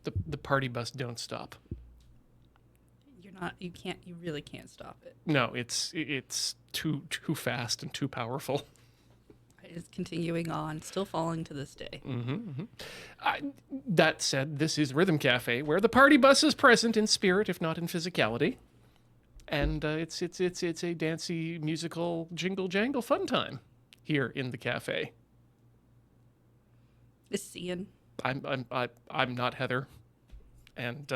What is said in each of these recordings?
The party bus don't stop. You really can't stop it. No, it's too fast and too powerful. It's continuing on, still falling to this day. That said, this is Rhythm Cafe, where the party bus is present in spirit, if not in physicality, and it's a dancey musical jingle jangle fun time here in the cafe. It's Ian. I'm not Heather, and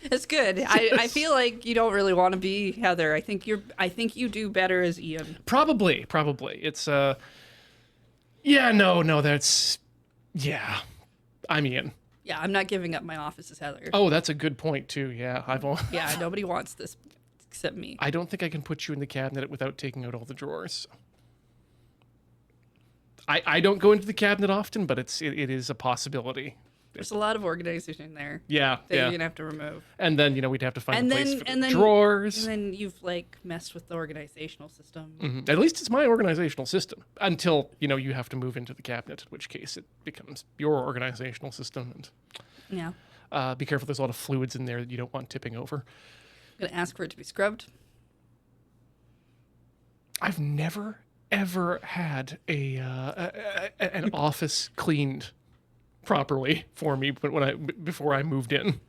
It's good. I feel like you don't really want to be Heather. I think you do better as Ian. probably it's no, that's I'm Ian. Yeah, I'm not giving up my office as Heather. Oh, that's a good point too. Yeah, Yeah, nobody wants this except me. I don't think I can put you in the cabinet without taking out all the drawers. I don't go into the cabinet often, but it is a possibility. There's a lot of organization in there. Yeah, that you're gonna have to remove. And then we'd have to find a place for the drawers. drawers. And then you've messed with the organizational system. Mm-hmm. At least it's my organizational system until you have to move into the cabinet, in which case it becomes your organizational system. And yeah, be careful. There's a lot of fluids in there that you don't want tipping over. I'm gonna ask for it to be scrubbed. I've never ever had an office cleaned properly for me before I moved in.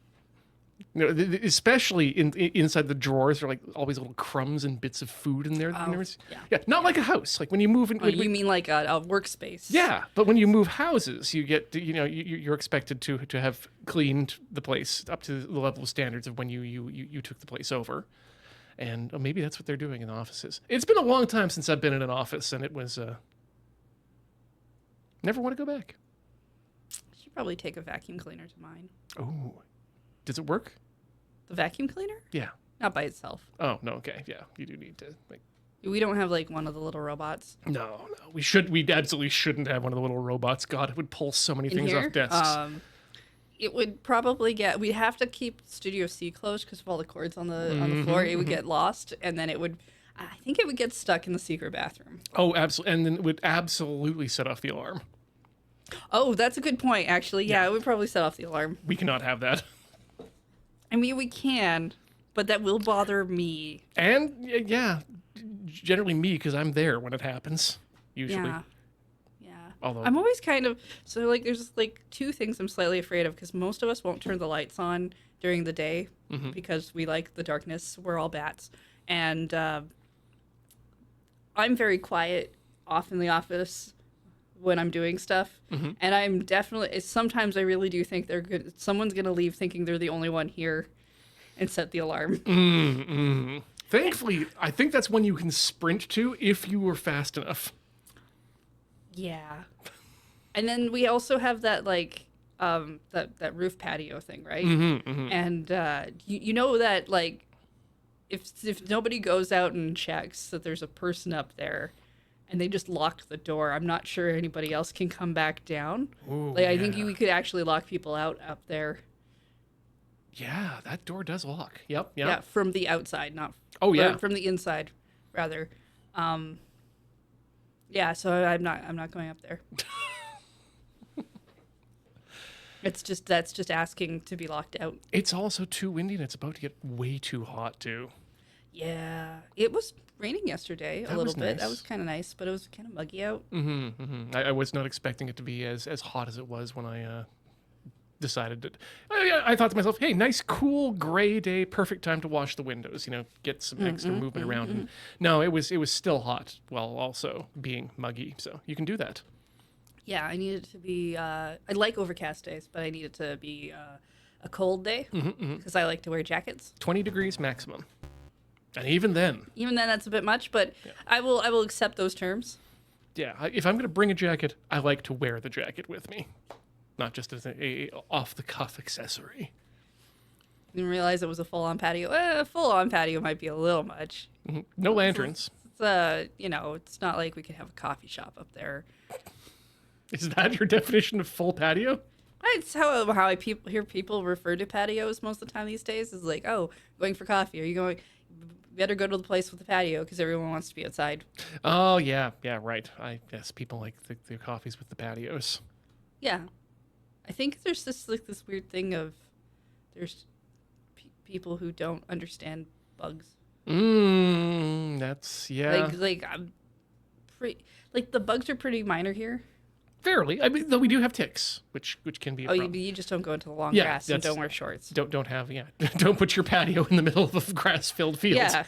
Especially inside the drawers, there are always little crumbs and bits of food in there. Yeah, not like a house. Like when you move in. You mean like a workspace? Yeah, but when you move houses, you get you're expected to have cleaned the place up to the level of standards of when you took the place over. And maybe that's what they're doing in offices. It's been a long time since I've been in an office, and it was never want to go back. I should probably take a vacuum cleaner to mine. Oh, does it work? The vacuum cleaner? Yeah. Not by itself. Oh no, okay, yeah, you do need to We don't have one of the little robots. No, we absolutely shouldn't have one of the little robots. God, it would pull so many things off desks. It would probably we'd have to keep Studio C closed because of all the cords on the floor. It would get lost, and then I think it would get stuck in the secret bathroom. Oh, absolutely. And then it would absolutely set off the alarm. Oh, that's a good point, actually. Yeah, it would probably set off the alarm. We cannot have that. I mean, we can, but that will bother me. And, yeah, generally me, because I'm there when it happens, usually. Yeah. Although I'm always kind of there's two things I'm slightly afraid of because most of us won't turn the lights on during the day because we like the darkness. We're all bats, and I'm very quiet off in the office when I'm doing stuff, and I'm definitely sometimes I really do think someone's gonna leave thinking they're the only one here, and set the alarm. Thankfully, I think that's one you can sprint to if you were fast enough. Yeah. And then we also have that that roof patio thing, right? And you know that if nobody goes out and checks that there's a person up there and they just lock the door, I'm not sure anybody else can come back down. Ooh, I think we could actually lock people out up there. Yeah, that door does lock. Yep. Yeah, from the outside, not from the inside, rather. Yeah, so I'm not going up there. That's just asking to be locked out. It's also too windy and it's about to get way too hot too. Yeah, it was raining yesterday a little bit. Nice. That was kind of nice, but it was kind of muggy out. I was not expecting it to be as hot as it was when I decided that. I thought to myself, hey, nice cool gray day, perfect time to wash the windows. Get some extra movement around. And no, it was still hot while also being muggy. So you can do that. Yeah, I needed to be. I like overcast days, but I needed to be a cold day because I like to wear jackets. 20 degrees maximum, and even then, that's a bit much. But yeah. I will accept those terms. Yeah, if I'm going to bring a jacket, I like to wear the jacket with me. Not just as a off-the-cuff accessory. Didn't realize it was a full-on patio. Full-on patio might be a little much. No lanterns. It's not like we could have a coffee shop up there. Is that your definition of full patio? It's how I hear people refer to patios most of the time these days. Is going for coffee. Are you going? Better go to the place with the patio because everyone wants to be outside. Oh yeah, right. I guess people like their coffees with the patios. Yeah. I think there's this weird thing of there's people who don't understand bugs. That's yeah. Like I'm pretty like the bugs are pretty minor here. Fairly. I mean, though we do have ticks, which can be a Oh, problem. you just don't go into the long Yeah, grass and that's- don't wear shorts. Don't have don't put your patio in the middle of a grass-filled field. Yeah,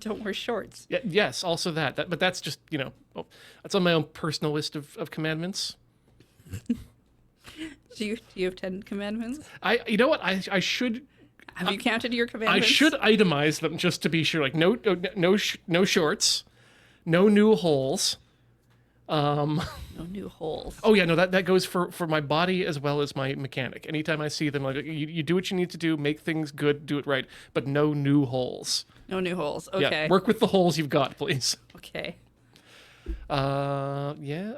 don't wear shorts. Yeah, yes, also that. But that's just, that's on my own personal list of commandments. Do you have 10 commandments? You know what? I should Have you counted your I commandments? should itemize them just to be sure. Like no shorts, no new holes. No new holes. Oh yeah, no, that goes for my body as well as my mechanic. Anytime I see them, like you do what you need to do, make things good, do it right, but no new holes. No new holes. Yeah, Okay. work with the holes you've got, please. Okay. Yeah.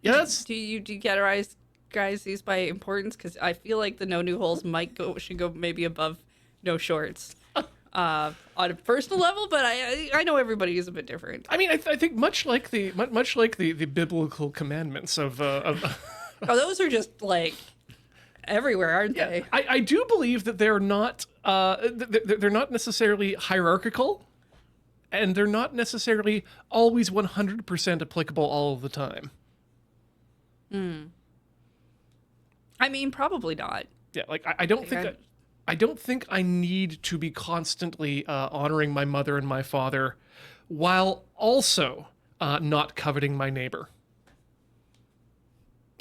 That's Do you categorize guys these by importance? Because I feel like the no new holes should go maybe above no shorts. On a personal level, but I know everybody is a bit different. I mean, I think much like the biblical commandments of Oh, those are just like everywhere, aren't they? I do believe that they're not they're not necessarily hierarchical, and they're not necessarily always 100% applicable all of the time. I mean, probably not. Yeah, like I don't think I don't think I need to be constantly honoring my mother and my father, while also not coveting my neighbor.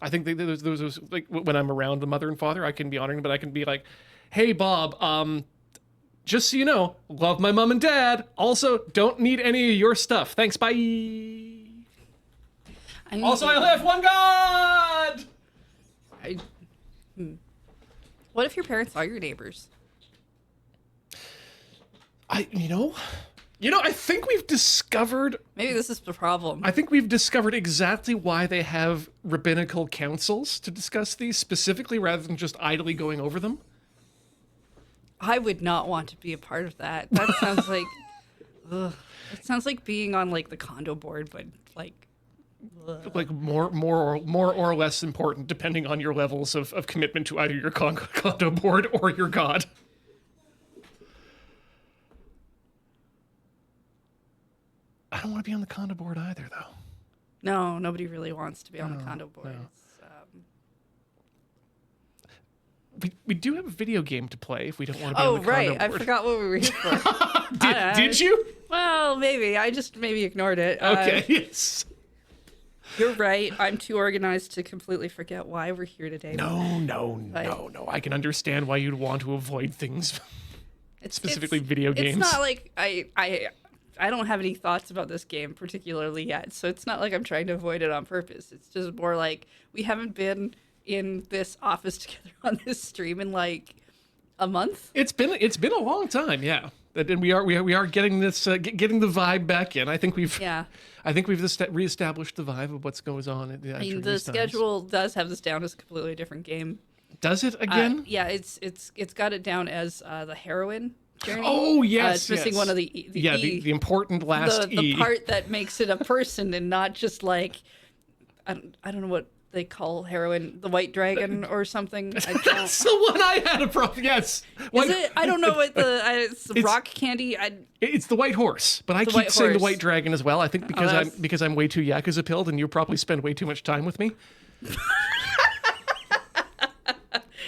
I think those like when I'm around the mother and father, I can be honoring them, but I can be like, "Hey, Bob, just so you know, love my mom and dad. Also, don't need any of your stuff. Thanks, bye." Also, I have one God. What if your parents are your neighbors? I think we've discovered. Maybe this is the problem. I think we've discovered exactly why they have rabbinical councils to discuss these specifically, rather than just idly going over them. I would not want to be a part of that. That sounds like, ugh. It sounds like being on like the condo board, but like, Like more or less important, depending on your levels of commitment to either your condo board or your God. I don't want to be on the condo board either, though. no, nobody really wants to be on the condo board. no. It's, We do have a video game to play if we don't want to be oh on the right, condo I board. forgot what we were here for. Did you? Well, maybe I just ignored it. Okay, yes. You're right. I'm too organized to completely forget why we're here today. No. I can understand why you'd want to avoid things, specifically video games. It's not like I don't have any thoughts about this game particularly yet, so it's not like I'm trying to avoid it on purpose. It's just more like we haven't been in this office together on this stream in like a month. It's been a long time, yeah. And we are getting this getting the vibe back in. I think we've reestablished the vibe of what's goes on at the I mean, the schedule does have this down as a completely different game. Does it again? Yeah, it's got it down as the Heroine journey. Oh yes, it's missing one of the the important last the part that makes it a person and not just like I don't know what they call Heroine, the white dragon or something. That's the one I had a problem. Yes, is it? I don't know what it's rock candy. It's the white horse, but I keep saying the white dragon as well. I think because I'm way too Yakuza pilled, and you probably spend way too much time with me.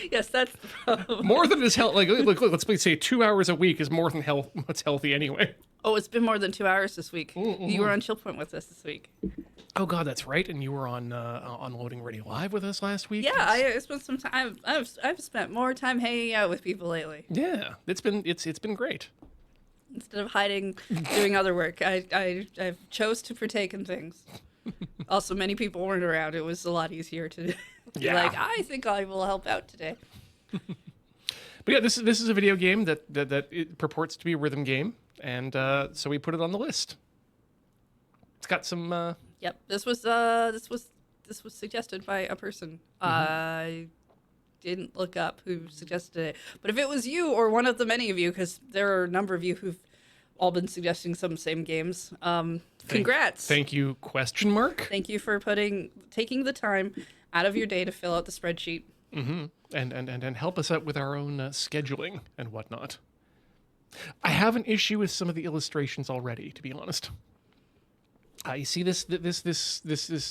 Yes, that's the problem. More than is healthy. Like, look, let's say 2 hours a week is more than what's healthy anyway. Oh, it's been more than 2 hours this week. Mm-hmm. You were on Chill Point with us this week. Oh God, that's right. And you were on Loading Ready Live with us last week. Yeah, I spent some time. I've spent more time hanging out with people lately. Yeah, it's been great. Instead of hiding, doing other work, I chose to partake in things. Also, many people weren't around. It was a lot easier to be like, I think I will help out today. But yeah, this is a video game that it purports to be a rhythm game, and so we put it on the list. It's got some. Yep, this was suggested by a person. I didn't look up who suggested it, but if it was you or one of the many of you, because there are a number of you who've all been suggesting some same games. Congrats! Thank you? Question mark. Thank you for taking the time out of your day to fill out the spreadsheet. And help us out with our own scheduling and whatnot. I have an issue with some of the illustrations already, to be honest. You see this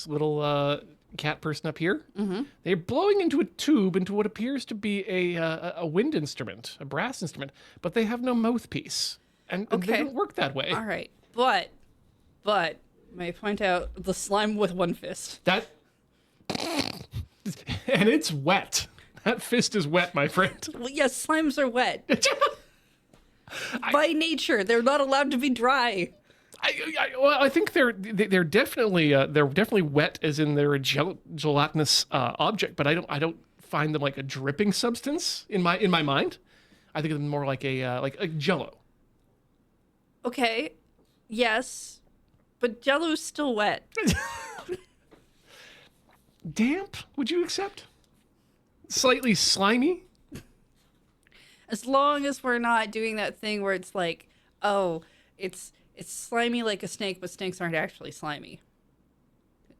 little cat person up here? Mm-hmm. They're blowing into a tube into what appears to be a wind instrument, a brass instrument, but they have no mouthpiece, and they don't work that way. All right, but may I point out the slime with one fist? That and it's wet. That fist is wet, my friend. Well, yes, slimes are wet. By nature, they're not allowed to be dry. I think they're definitely wet, as in they're a gelatinous object, but I don't find them like a dripping substance in my mind. I think of them more like a Jello. Okay, yes, but Jello's still wet. Damp? Would you accept? Slightly slimy? As long as we're not doing that thing where it's like, oh, it's slimy like a snake, but snakes aren't actually slimy.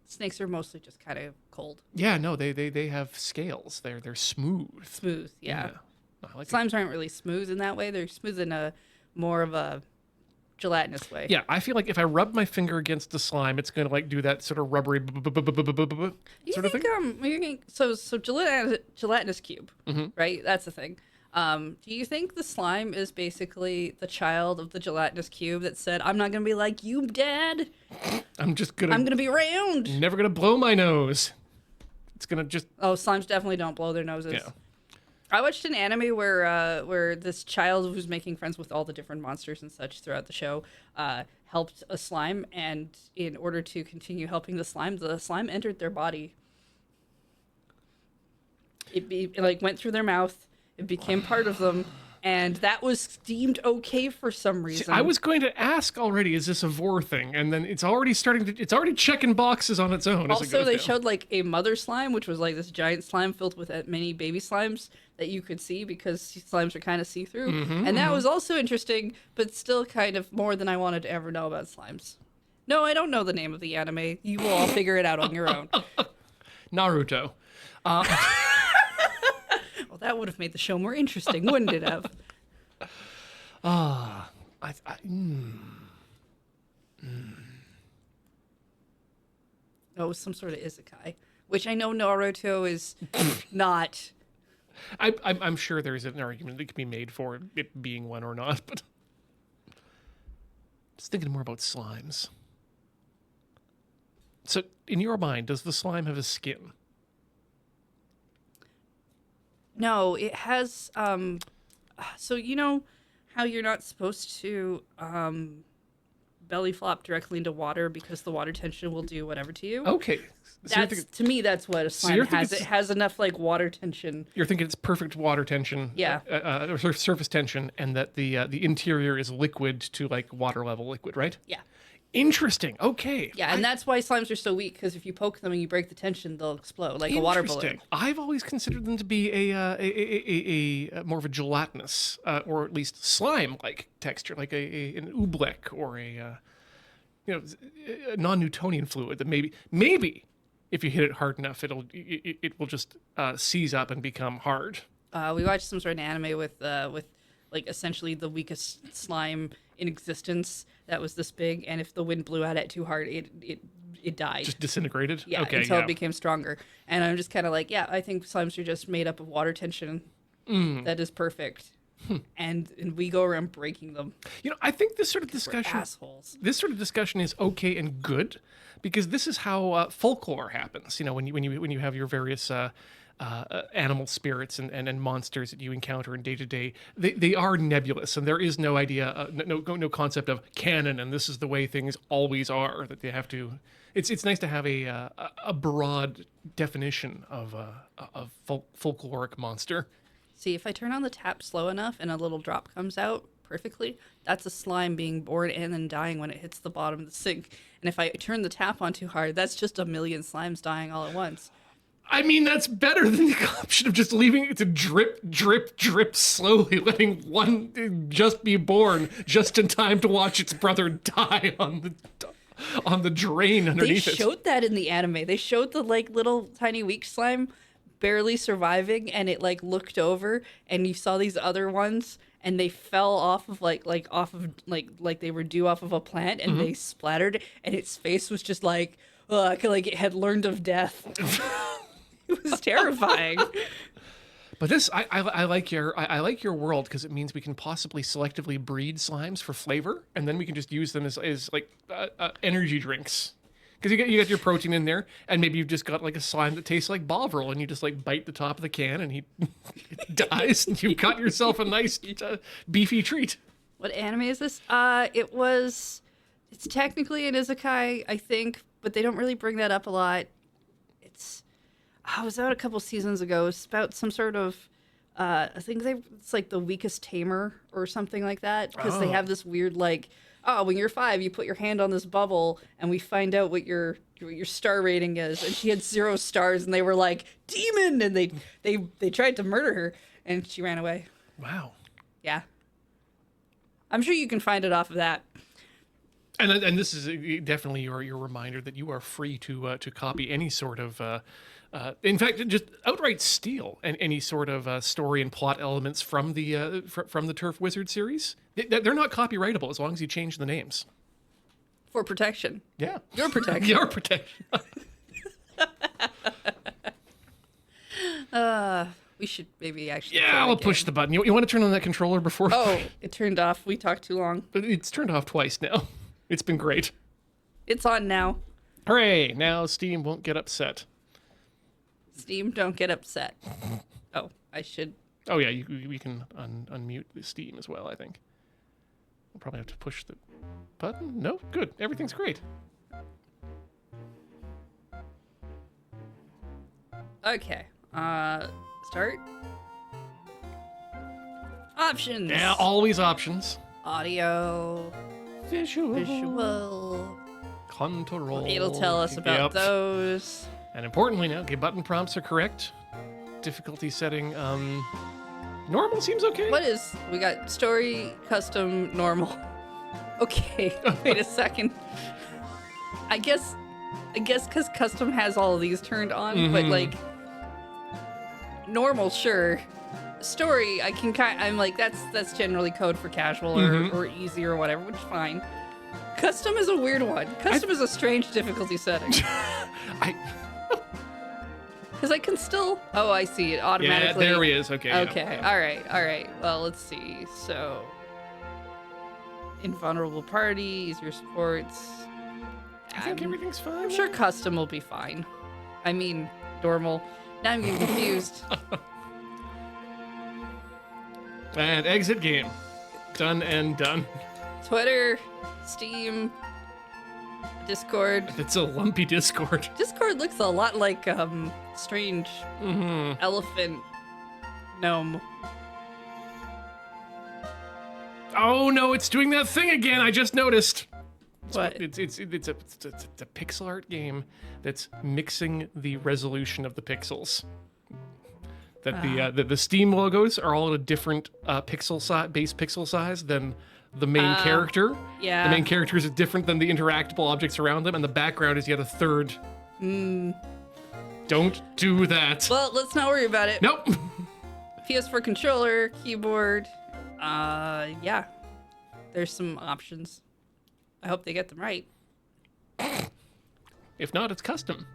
Snakes are mostly just kind of cold. Yeah, no, they have scales. They're smooth. Smooth, yeah. I like Slimes aren't really smooth in that way. They're smooth in a more of a gelatinous way. Yeah, I feel like if I rub my finger against the slime, it's going to like do that sort of rubbery sort of thing. So gelatinous cube, right? That's the thing. Do you think the slime is basically the child of the gelatinous cube that said, "I'm not gonna be like you, Dad. I'm gonna be round. Never gonna blow my nose. It's gonna just." Oh, slimes definitely don't blow their noses. Yeah. I watched an anime where this child who's making friends with all the different monsters and such throughout the show helped a slime, and in order to continue helping the slime entered their body. It like went through their mouth. It became part of them, and that was deemed okay for some reason. See, I was going to ask already, is this a vor thing? And then it's already checking boxes on its own. Also, they showed like a mother slime, which was like this giant slime filled with many baby slimes that you could see because slimes are kind of see-through. And that was also interesting, but still kind of more than I wanted to ever know about slimes. No, I don't know the name of the anime. You will all figure it out on your own. Naruto. Well, that would have made the show more interesting, wouldn't it have? Oh, it was some sort of isekai, which I know Naruto is not. I'm sure there's an argument that could be made for it being one or not, but just thinking more about slimes. So, in your mind, does the slime have a skin? No, it has. So you know how you're not supposed to belly flop directly into water because the water tension will do whatever to you. Okay, so to me that's what a slime has. It has enough like water tension. You're thinking it's perfect water tension, yeah, or surface tension, and that the interior is liquid to like water level liquid, right? Yeah. Interesting. Okay. Yeah, and that's why slimes are so weak, because if you poke them and you break the tension, they'll explode like a water balloon. I've always considered them to be a more of a gelatinous, or at least slime-like texture, like an oobleck or a non-Newtonian fluid that maybe if you hit it hard enough, it will just seize up and become hard. We watched some sort of anime with like essentially the weakest slime in existence that was this big, and if the wind blew at it too hard, it died. Just disintegrated? Yeah, okay, until it became stronger. And I'm just kind of like, yeah, I think slimes are just made up of water tension. That is perfect. And we go around breaking them. You know, I think this sort of discussion, is okay and good, because this is how folklore happens. You know, when you have your various animal spirits and monsters that you encounter in day to day, they are nebulous, and there is no idea, no concept of canon, and this is the way things always are. That they have to. It's nice to have a broad definition of a folkloric monster. See, if I turn on the tap slow enough and a little drop comes out perfectly, that's a slime being born and then dying when it hits the bottom of the sink. And if I turn the tap on too hard, that's just a million slimes dying all at once. I mean, that's better than the option of just leaving it to drip, drip, drip slowly, letting one just be born just in time to watch its brother die on the drain underneath it. They showed that in the anime. They showed the like little tiny weak slime barely surviving, and it like looked over, and you saw these other ones, and they fell off of like they were due off of a plant, and they splattered, and its face was just like it had learned of death. It was terrifying. But this, I like your world because it means we can possibly selectively breed slimes for flavor, and then we can just use them as like energy drinks. Because you got your protein in there, and maybe you've just got like a slime that tastes like Bovril, and you just like bite the top of the can, and he dies, and you've got yourself a nice beefy treat. What anime is this? It's technically an isekai, I think, but they don't really bring that up a lot. I was out a couple seasons ago. It's about some sort of, I think it's like the weakest tamer or something like that, because they have this weird like, when you're 5, you put your hand on this bubble, and we find out what your star rating is. And she had 0 stars, and they were like, demon, and they tried to murder her, and she ran away. Wow. Yeah. I'm sure you can find it off of that. And this is definitely your reminder that you are free to copy any sort of, in fact, just outright steal any sort of story and plot elements from the Turf Wizard series. They're not copyrightable as long as you change the names. For protection. Yeah. Your protection. Your protection. We should maybe actually. Yeah, I'll push the button. You want to turn on that controller before? Oh, it turned off. We talked too long. It's turned off twice now. It's been great. It's on now. Hooray! Now Steam won't get upset. Steam, don't get upset. Oh, I should. Oh yeah, we can unmute the Steam as well, I think. We'll probably have to push the button. No? Good. Everything's great. Okay. Start. Options. Yeah, always options. Audio. Visual. Control. It'll tell us about those. And importantly now, okay, button prompts are correct. Difficulty setting, normal seems okay. We got story, custom, normal. Okay, wait a second. I guess because custom has all of these turned on, but like normal, sure. Story, I'm like that's generally code for casual or easy or whatever, which is fine. Custom is a weird one. Custom is a strange difficulty setting. Because I can still. Oh, I see it automatically. Yeah, there he is. Okay. Okay. Yeah. All right. Well, let's see. So, invulnerable party, easier sports. I think everything's fine. I'm sure custom will be fine. I mean, normal. Now I'm getting confused. And exit game. Done and done. Twitter, Steam, Discord. It's a lumpy Discord. Discord looks a lot like strange elephant gnome. Oh no, it's doing that thing again. I just noticed. What? It's a pixel art game that's mixing the resolution of the pixels. That the Steam logos are all at a different base pixel size than the main character. Yeah. The main character is different than the interactable objects around them, and the background is yet a third. Don't do that. Well, let's not worry about it. Nope. PS4 controller, keyboard. Yeah. There's some options. I hope they get them right. If not, it's custom.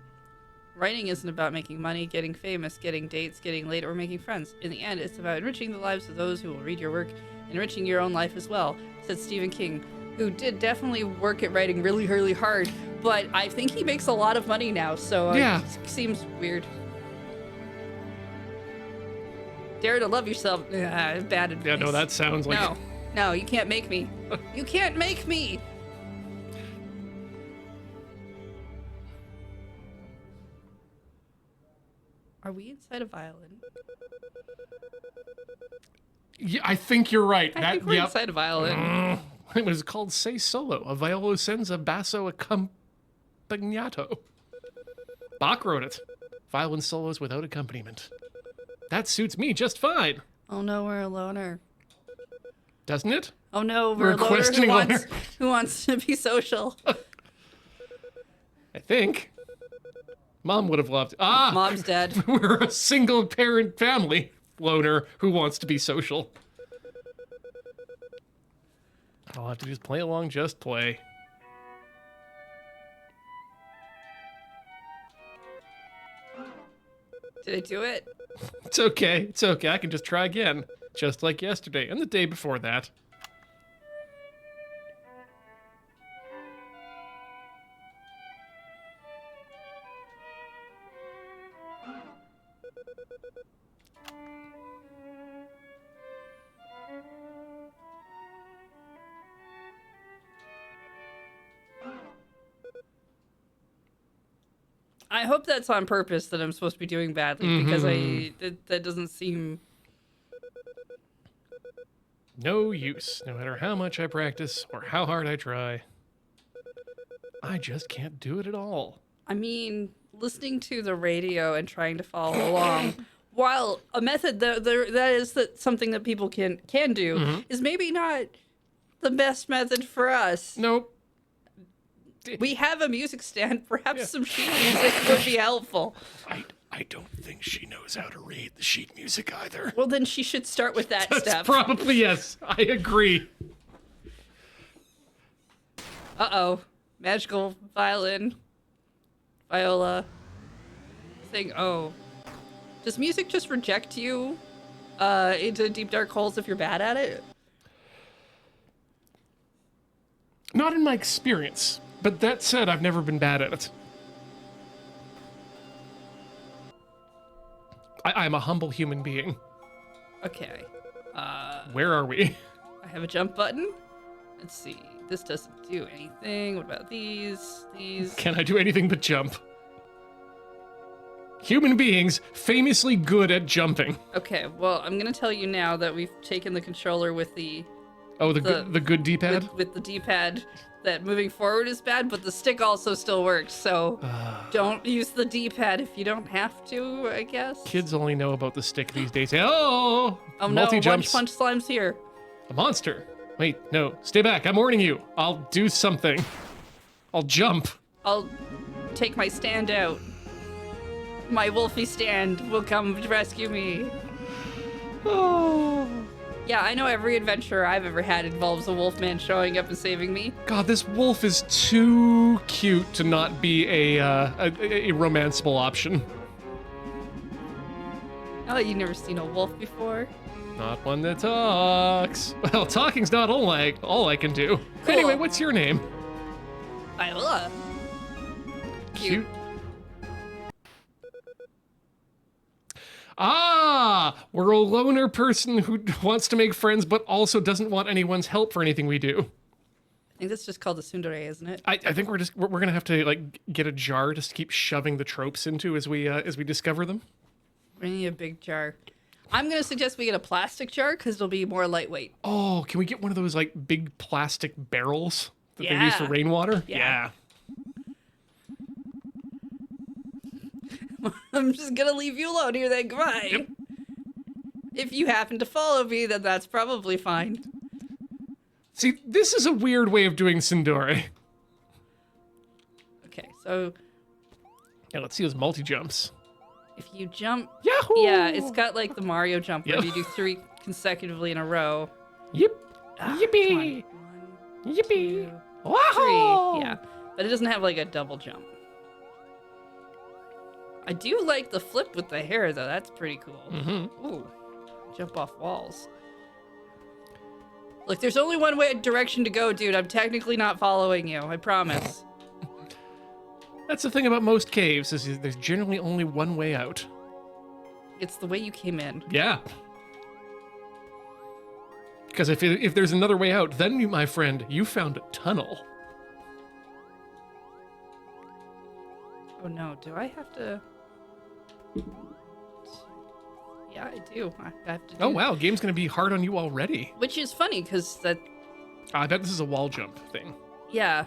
Writing isn't about making money, getting famous, getting dates, getting laid, or making friends. In the end, it's about enriching the lives of those who will read your work, enriching your own life as well, said Stephen King, who did definitely work at writing really, really hard, but I think he makes a lot of money now, so yeah. It seems weird. Dare to love yourself. Bad advice. Yeah, no, that sounds like... No, you can't make me. You can't make me! Are we inside a violin? Yeah, I think you're right. I think we're inside a violin. It was called Sei Solo, a violo senza basso accompagnato. Bach wrote it. Violin solos without accompaniment. That suits me just fine. Oh no, we're a loner. Doesn't it? Oh no, we're a loner questioning who wants to be social. I think. Mom would have loved it. Ah! Mom's dead. We're a single parent family loner who wants to be social. I'll have to just play along, just play. Did I do it? It's okay. It's okay. I can just try again. Just like yesterday and the day before that. I hope that's on purpose that I'm supposed to be doing badly because that doesn't seem. No use. No matter how much I practice or how hard I try, I just can't do it at all. I mean, listening to the radio and trying to follow along, while a method something that people can do, is maybe not the best method for us. Nope. We have a music stand. Perhaps some sheet music would be helpful. I don't think she knows how to read the sheet music either. Well, then she should start with that step. Probably yes. I agree. Uh-oh. Magical violin. Viola. Thing. Oh. Does music just reject you into deep dark holes if you're bad at it? Not in my experience. But that said, I've never been bad at it. I'm a humble human being. Okay. Where are we? I have a jump button. Let's see. This doesn't do anything. What about these? These. Can I do anything but jump? Human beings famously good at jumping. Okay, well, I'm gonna tell you now that we've taken the controller with the the good D-pad? with the D-pad. That moving forward is bad, but the stick also still works, so don't use the D-pad if you don't have to, I guess. Kids only know about the stick these days. Oh no, multi-jumps. Punch Slime's here. A monster. Wait, no, stay back. I'm warning you. I'll do something. I'll jump. I'll take my stand out. My wolfie stand will come to rescue me. Oh. Yeah, I know every adventure I've ever had involves a wolfman showing up and saving me. God, this wolf is too cute to not be a romanceable option. Oh, you've never seen a wolf before? Not one that talks. Well, talking's not all I can do. Cool. Anyway, what's your name? Viola. Cute. Ah, we're a loner person who wants to make friends but also doesn't want anyone's help for anything we do. I think that's just called a tsundere, isn't it? I think we're gonna have to like get a jar just to keep shoving the tropes into as we discover them. We need a big jar. I'm gonna suggest we get a plastic jar because it'll be more lightweight. Oh, can we get one of those like big plastic barrels that they use for rainwater? Yeah. I'm just gonna leave you alone here then, goodbye. Yep. If you happen to follow me, then that's probably fine. See, this is a weird way of doing tsundere. Okay, so Yeah, let's see those multi-jumps. if you jump... Yahoo! Yeah, it's got like the Mario jump where Yep. you do 3 consecutively in a row. Yep. Come Yippee! on. 1, Yippee! 2, Wow! 3. Yeah, but it doesn't have like a double jump. I do like the flip with the hair though. That's pretty cool. Mm-hmm. Ooh, jump off walls. Look, there's only one direction to go, dude. I'm technically not following you. I promise. That's the thing about most caves is there's generally only one way out. It's the way you came in. Yeah. Because if there's another way out, then you, my friend, you found a tunnel. Oh no, do I have to? Yeah, I do. I have to do Oh wow, game's gonna be hard on you already. Which is funny, because that... I bet this is a wall jump thing. Yeah.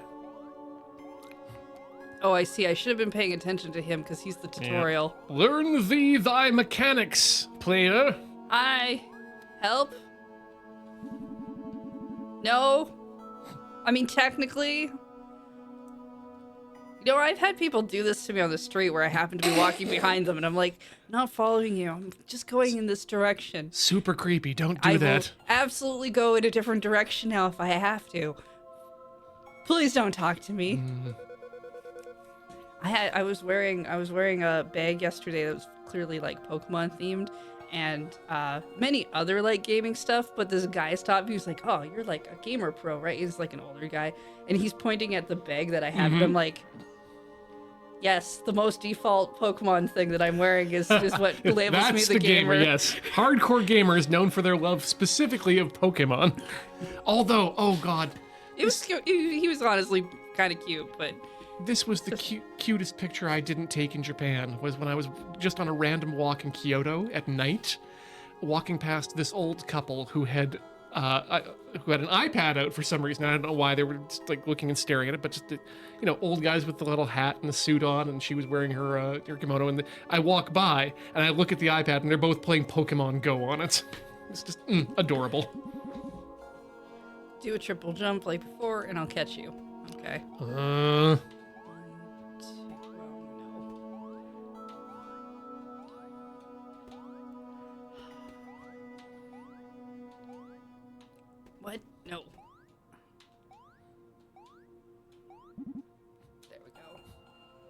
Oh, I see. I should have been paying attention to him, because he's the tutorial. Yeah. Learn thee thy mechanics, player. I... Help? No? I mean, technically... You know, I've had people do this to me on the street where I happen to be walking behind them, and I'm like, not following you. I'm just going in this direction. Super creepy. Don't do I that. will absolutely go in a different direction now if I have to. Please don't talk to me. I was wearing a bag yesterday that was clearly like Pokemon themed, and many other like gaming stuff. But this guy stopped me. He was like, "Oh, you're like a gamer pro, right?" He's like an older guy, and he's pointing at the bag that I have. And I'm like, "Yes, the most default Pokemon thing that I'm wearing is what labels me the gamer." Yes, hardcore gamers known for their love specifically of Pokemon. Although, oh god, It was cute. He was honestly kind of cute, but this was the cutest picture I didn't take in Japan. Was when I was just on a random walk in Kyoto at night, walking past this old couple who had an iPad out for some reason. I don't know why. They were just like looking and staring at it, but just old guys with the little hat and the suit on, and she was wearing her kimono. And I walk by and I look at the iPad, and they're both playing Pokemon Go on it. It's just adorable. do a triple jump like before, and I'll catch you. Okay. Uh. 1, 2, no. What? No. There we go.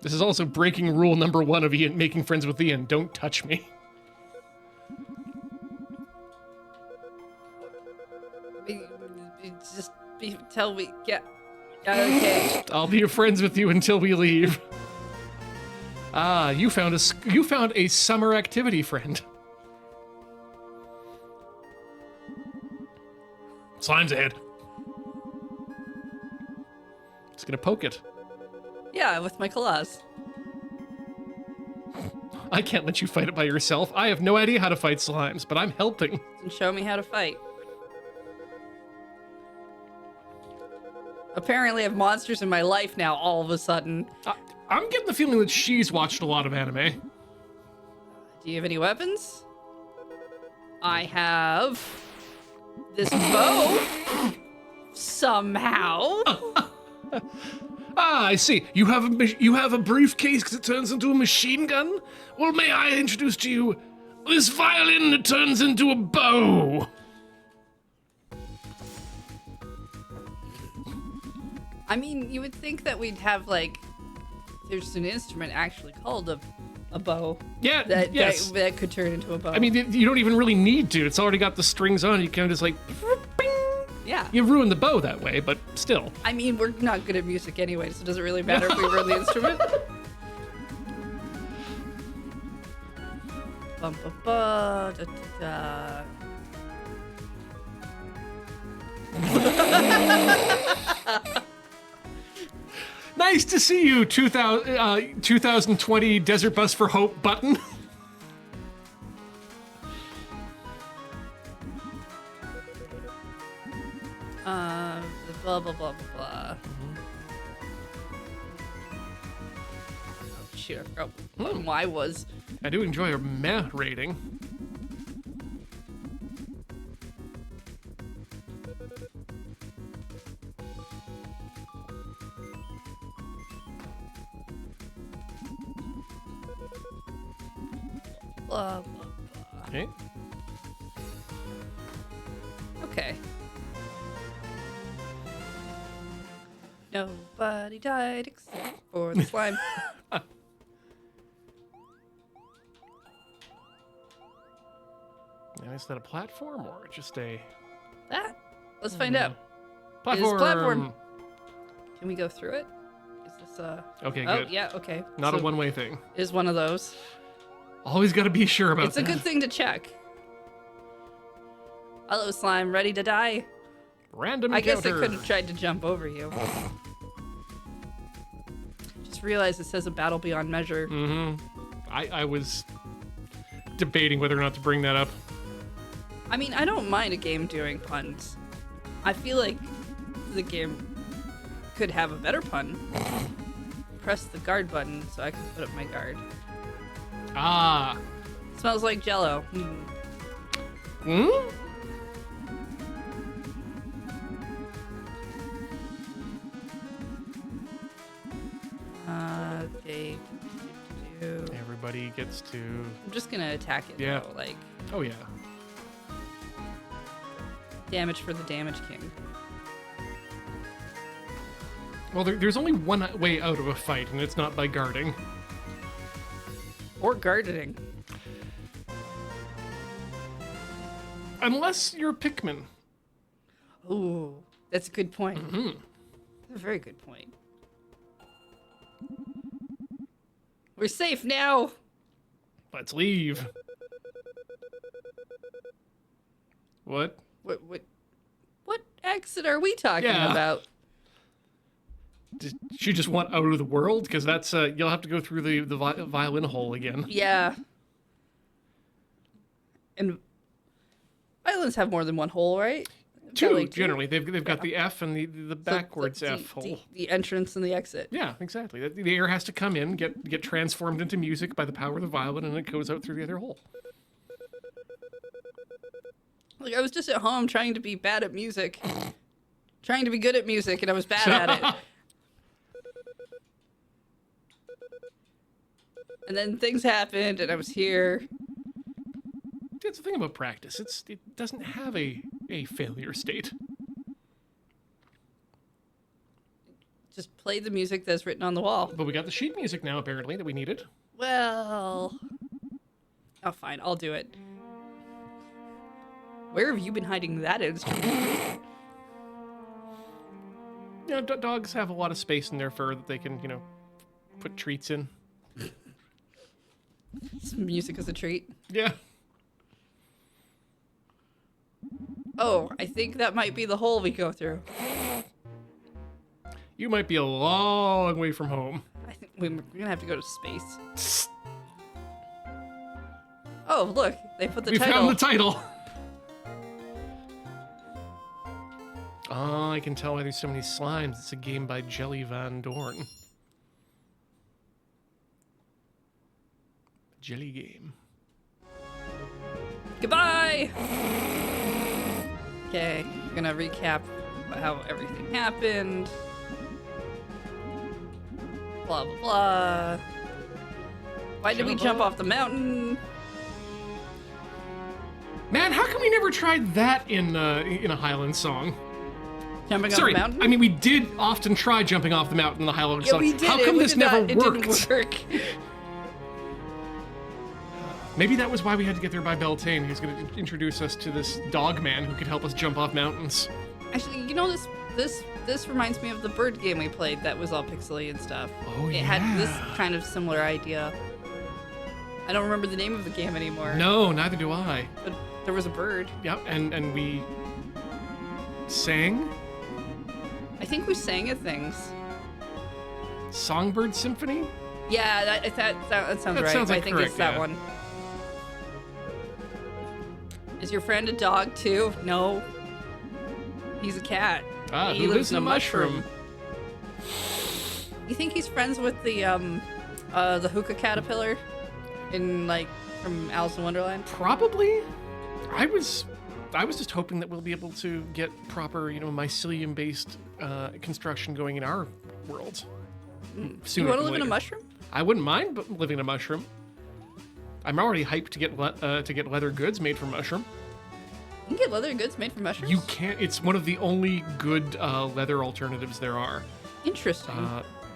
This is also breaking rule number 1 of Ian making friends with Ian. Don't touch me. Just tell me. Yeah. Okay. I'll be friends with you until we leave. Ah, you found a summer activity friend. Slime's ahead. It's gonna poke it. Yeah, with my claws. I can't let you fight it by yourself. I have no idea how to fight slimes, but I'm helping. And show me how to fight. Apparently I have monsters in my life now all of a sudden. I'm getting the feeling that she's watched a lot of anime. Do you have any weapons? I have this bow. Somehow. I see. You have a briefcase that turns into a machine gun? Well, may I introduce to you this violin that turns into a bow? I mean, you would think that we'd have like, there's an instrument actually called a bow. Yeah, yes. That could turn into a bow. I mean, you don't even really need to. It's already got the strings on. You kind of just like, bing. Yeah. You ruin the bow that way, but still. I mean, we're not good at music anyway, so it doesn't really matter if we ruin the instrument. Bum, ba, ba, da, da, da. Nice to see you, 2020 Desert Bus for Hope button. Blah, blah, blah, blah, blah. Oh, shoot, I forgot what my was. I do enjoy your meh rating. Blah, blah, blah. Okay. Okay. Nobody died except for the slime. Now, is that a platform or just a... That? Let's find out. Platform. It is platform. Can we go through it? Is this Okay, Oh, good. yeah, okay. Not So a one-way thing. it is one of those. Always got to be sure about It's a that. good thing to check. Hello, slime. Ready to die? Random I guess I encounter. could have tried to jump over you. Just realized it says a battle beyond measure. I was debating whether or not to bring that up. I mean, I don't mind a game doing puns. I feel like the game could have a better pun. Press the guard button so I can put up my guard. Ah. Smells like Jello. Hmm? everybody gets to. I'm just gonna attack it. Yeah. Though, like Oh yeah. damage for the Damage King. Well, there's only one way out of a fight, and it's not by guarding. Or gardening. Unless you're Pikmin. Ooh, that's a good point. Mm-hmm. A very good point. We're safe now. Let's leave. What? What exit are we talking about? Did she just want out of the world? Because that's you'll have to go through the violin hole again. Yeah. And violins have more than one hole, right? Two, Like generally. They've got the F and the backwards F hole. The entrance and the exit. Yeah, exactly. The air has to come in, get transformed into music by the power of the violin, and it goes out through the other hole. Like, I was just at home trying to be bad at music. Trying to be good at music, and I was bad at it. And then things happened, and I was here. That's the thing about practice. It doesn't have a failure state. Just play the music that's written on the wall. But we got the sheet music now, apparently, that we needed. Well... Oh, fine. I'll do it. Where have you been hiding that instrument? You know, dogs have a lot of space in their fur that they can, put treats in. Some music as a treat. Yeah. Oh, I think that might be the hole we go through. You might be a long way from home. I think we're gonna have to go to space. Oh, look, they put the We title. found the title. Oh, I can tell why there's so many slimes. It's a game by Jelly Van Dorn. Jelly game. Goodbye! Okay, gonna recap how everything happened. Blah, blah, blah. Why did we jump off the mountain? Man, how come we never tried that in a Highland song? Jumping Sorry, off the mountain? I mean, we did often try jumping off the mountain in the Highland Yeah, song. we did. How come this never It worked? didn't work. Maybe that was why we had to get there by Beltane. He was going to introduce us to this dog man who could help us jump off mountains. Actually, this reminds me of the bird game we played that was all pixely and stuff. Oh, It had this kind of similar idea. I don't remember the name of the game anymore. No, neither do I. But there was a bird. Yep, and we sang I think we sang at things. Songbird Symphony? Yeah, that sounds right. sounds like I think correct, it's that yeah. one. Is your friend a dog too? No. He's a cat. Ah, He who lives in a mushroom? You think he's friends with the hookah caterpillar from Alice in Wonderland? Probably. I was just hoping that we'll be able to get proper, mycelium-based construction going in our world. You want to live in a mushroom? I wouldn't mind living in a mushroom. I'm already hyped to get leather goods made from mushroom. You can get leather goods made from mushrooms? You can't. It's one of the only good leather alternatives there are. Interesting.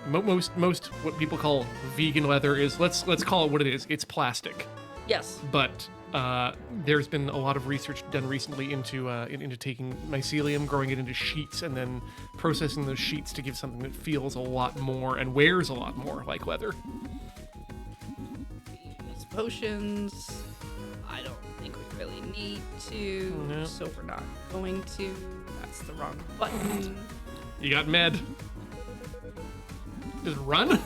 Most what people call vegan leather is let's call it what it is. It's plastic. Yes. But there's been a lot of research done recently into taking mycelium, growing it into sheets, and then processing those sheets to give something that feels a lot more and wears a lot more like leather. These potions, I don't think we really need to, No. so we're not going to. That's the wrong button. You got med. Just run.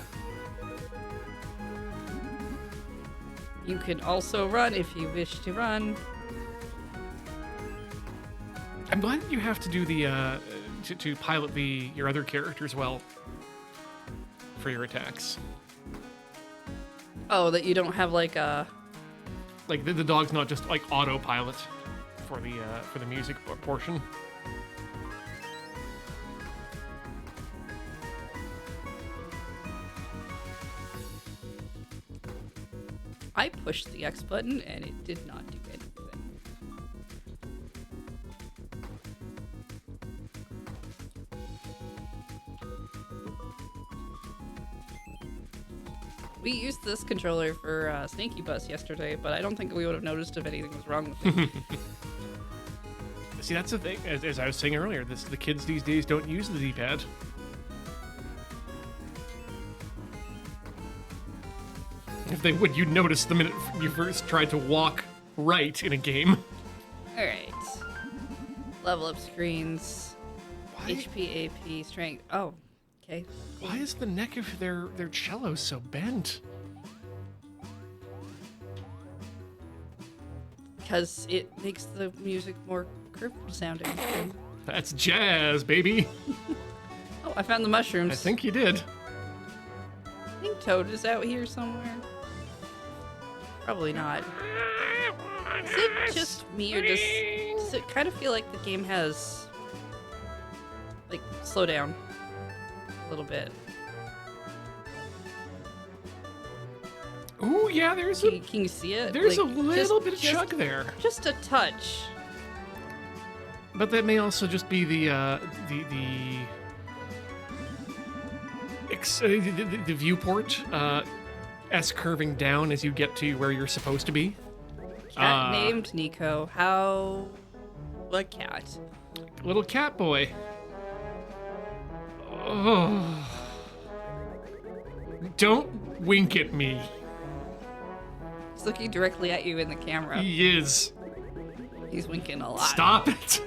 You can also run if you wish to run. I'm glad that you have to do the to pilot your other characters well for your attacks. Oh, that you don't have like a. Like the dog's not just like autopilot for the music portion. I pushed the X button and it did not do anything. We used this controller for Snaky Bus yesterday, but I don't think we would have noticed if anything was wrong with it. See, that's the thing. As I was saying earlier, the kids these days don't use the D-pad. If they would, you'd notice the minute you first tried to walk right in a game. All right. Level up screens. Why? HP, AP, strength. Oh, okay. Why is the neck of their cello so bent? Because it makes the music more curved sounding. That's jazz, baby. Oh, I found the mushrooms. I think you did. I think Toad is out here somewhere. Probably not. Is it just me, or does it kind of feel like the game has, like, slow down a little bit? Ooh, yeah, there's Can you see it? there's Like, a little bit of chug there. Just a touch. But that may also just be the viewport S curving down as you get to where you're supposed to be. Cat named Nico. How? What cat? Little cat boy. Oh. Don't wink at me. He's looking directly at you in the camera. He is. He's winking a lot. Stop it.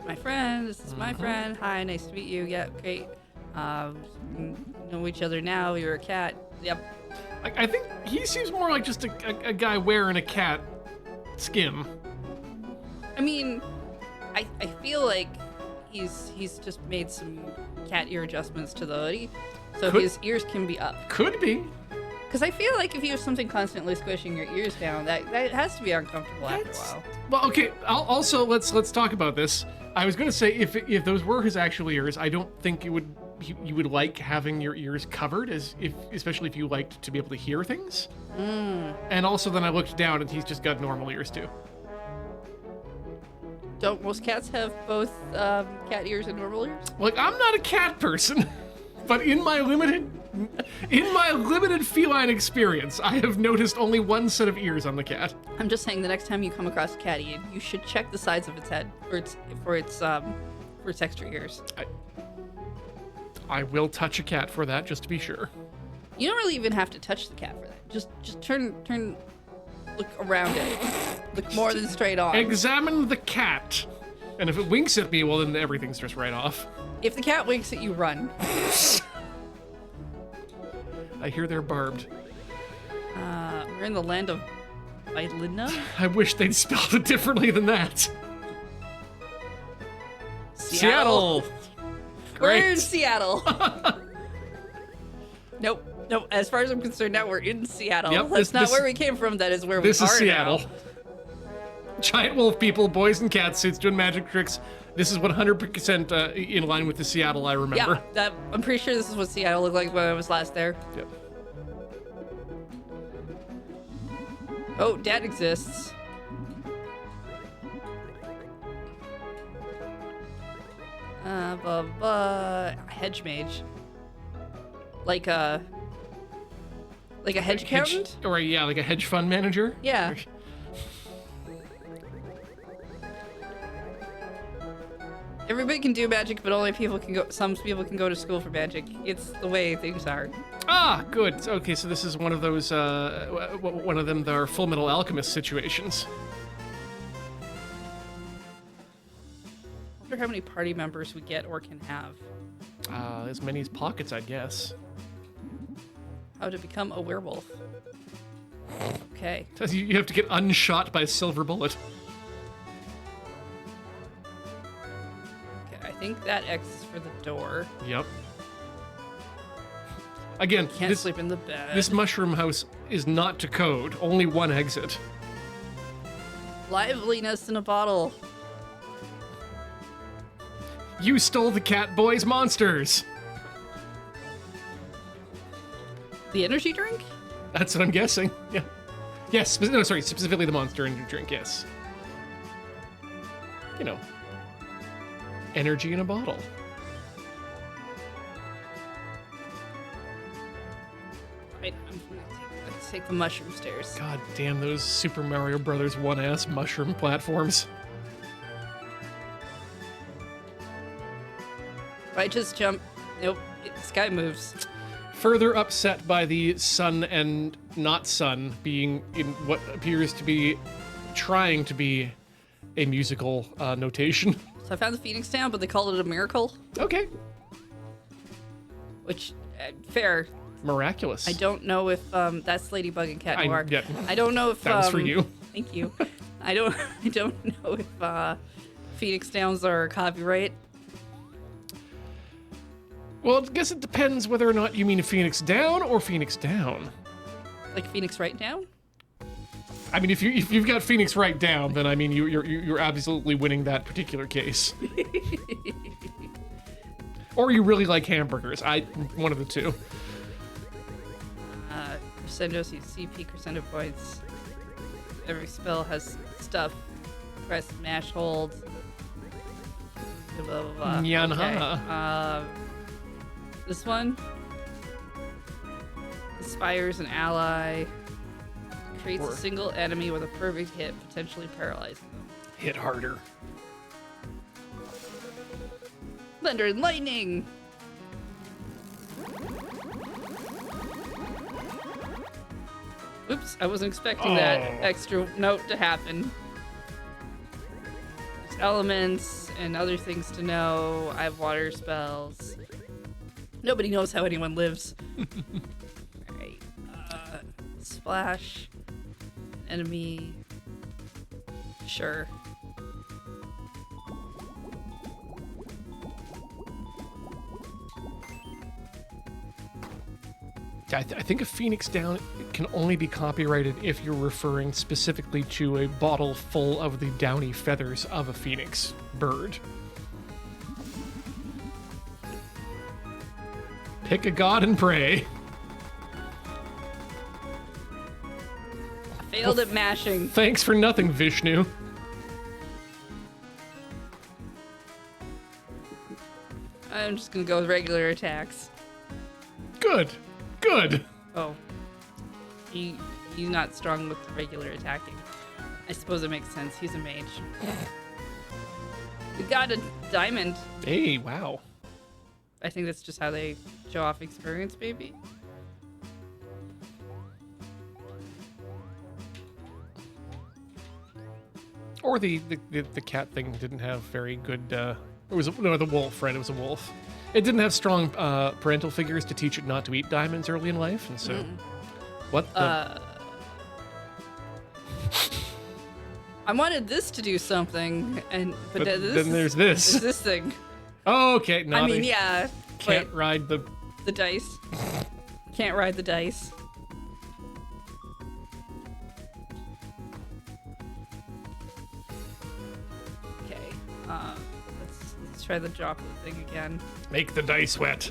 My friend, this is my friend. Hi, nice to meet you. Yeah, great. Know each other now. You're a cat. Yep. I think he seems more like just a guy wearing a cat skin. I mean, I feel like he's just made some cat ear adjustments to the hoodie, so his ears can be up. Could be. Because I feel like if you have something constantly squishing your ears down, that has to be uncomfortable after a while. Well, okay. Let's talk about this. I was gonna say if those were his actual ears, I don't think you would like having your ears covered, especially if you liked to be able to hear things. And also, then I looked down and he's just got normal ears too. Don't most cats have both cat ears and normal ears? Like, I'm not a cat person, but in my limited feline experience, I have noticed only one set of ears on the cat. I'm just saying, the next time you come across a catty, you should check the sides of its head for its extra ears. I will touch a cat for that, just to be sure. You don't really even have to touch the cat for that. Just turn, look around it. Look more than straight on. Examine the cat. And if it winks at me, well, then everything's just right off. If the cat winks at you, run. I hear they're barbed. We're in the land of Viola? I wish they'd spelled it differently than that. Seattle. Great. We're in Seattle. Nope. As far as I'm concerned, now we're in Seattle. Yep, That's not where we came from. That is where we are This is Seattle. now. Giant wolf people, boys in cat suits doing magic tricks. This is 100% in line with the Seattle I remember. Yeah, I'm pretty sure this is what Seattle looked like when I was last there. Yep. Oh, Dad exists. Hedge mage. Like a hedge accountant? Or like a hedge fund manager? Yeah. Everybody can do magic, but only some people can go to school for magic. It's the way things are. Ah, good. Okay, so this is one of those, one of them, the Full Metal Alchemist situations. I wonder how many party members we get or can have. As many as pockets, I guess. How to become a werewolf. Okay. You have to get unshot by a silver bullet. I think that X is for the door. Yep. Again, Can't sleep in the bed. This mushroom house is not to code. Only one exit. Liveliness in a bottle. You stole the Catboy's monsters. The energy drink? That's what I'm guessing. Yeah. Yes. No, sorry. Specifically the Monster Energy drink. Yes. You know, energy in a bottle. Right, let's take the mushroom stairs. God damn those Super Mario Brothers 1S mushroom platforms. If I just jump, nope, the sky moves. Further upset by the sun and not sun being in what appears to be trying to be a musical notation. So I found the Phoenix Down, but they called it a miracle. Okay. Which, fair. Miraculous. I don't know if that's Ladybug and Cat Noir. Yeah. I don't know if That was for you. Thank you. I don't know if Phoenix Downs are copyright. Well, I guess it depends whether or not you mean Phoenix Down or Phoenix Down. Like Phoenix Right Down? I mean, if you've got Phoenix right down, then I mean you're absolutely winning that particular case. Or you really like hamburgers. One of the two. Crescendo, so you CP crescendo points. Every spell has stuff. Press, mash, hold. Blah, blah, blah. Yanha. Okay. This one inspires an ally. Creates a single enemy with a perfect hit, potentially paralyzing them. Hit harder. Thunder and lightning. Oops, I wasn't expecting that extra note to happen. There's elements and other things to know. I have water spells. Nobody knows how anyone lives. Alright. Splash. Enemy. Sure. I think a Phoenix Down can only be copyrighted if you're referring specifically to a bottle full of the downy feathers of a phoenix bird. Pick a god and pray. Failed at mashing. Thanks for nothing, Vishnu. I'm just gonna go with regular attacks. Good. Good. Oh. He's not strong with regular attacking. I suppose it makes sense. He's a mage. We got a diamond. Hey, wow. I think that's just how they show off experience, maybe. Or the cat thing didn't have very good. It was no, the wolf, right? It was a wolf. It didn't have strong parental figures to teach it not to eat diamonds early in life, and so what the. I wanted this to do something, but then this there's this. There's this thing. Oh, okay. Naughty. I mean, yeah. Can't but ride the dice. Can't ride the dice. Okay. Let's try the droplet thing again. Make the dice wet.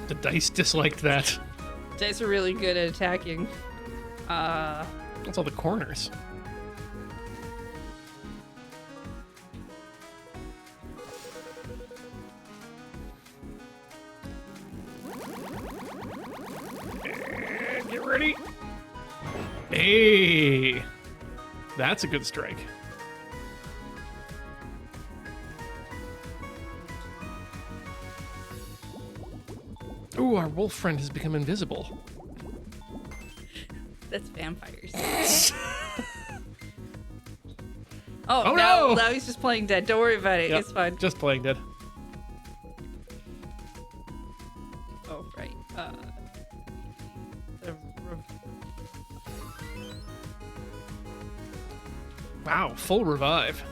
The dice disliked that. Dice are really good at attacking. That's all the corners. And get ready. Hey, that's a good strike. Ooh, our wolf friend has become invisible. That's vampires. Oh, no! no! Now he's just playing dead. Don't worry about it. Yep, It's fine. Just playing dead. Oh, right. Wow, full revive.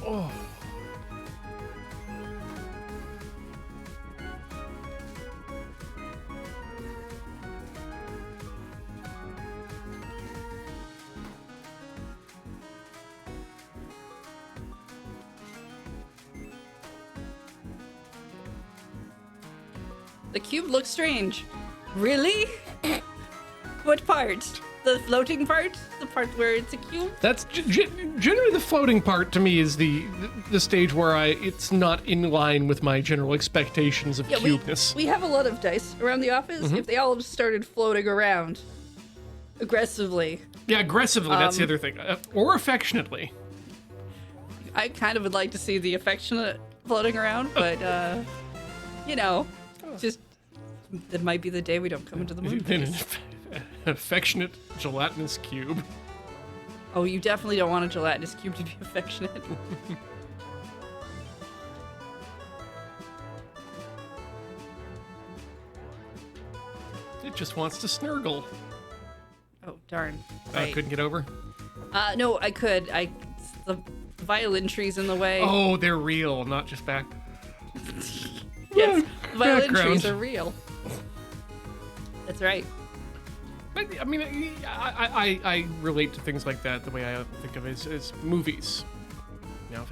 Oh. The cube looks strange. Really? What part? The floating part? The part where it's a cube? That's generally the floating part to me is the stage where it's not in line with my general expectations of cubeness. We have a lot of dice around the office. If they all just started floating around aggressively. Yeah, aggressively, that's the other thing. Or affectionately. I kind of would like to see the affectionate floating around, but, just it might be the day we don't come into the moon. An affectionate gelatinous cube. Oh, you definitely don't want a gelatinous cube to be affectionate. It just wants to snurgle. Oh, darn. Right. Couldn't get over? No, I could. The violin tree's in the way. Oh, they're real, not just back. Yes, the violin Background. trees are real. That's right. But, I mean, I relate to things like that the way I think of it as movies. You know,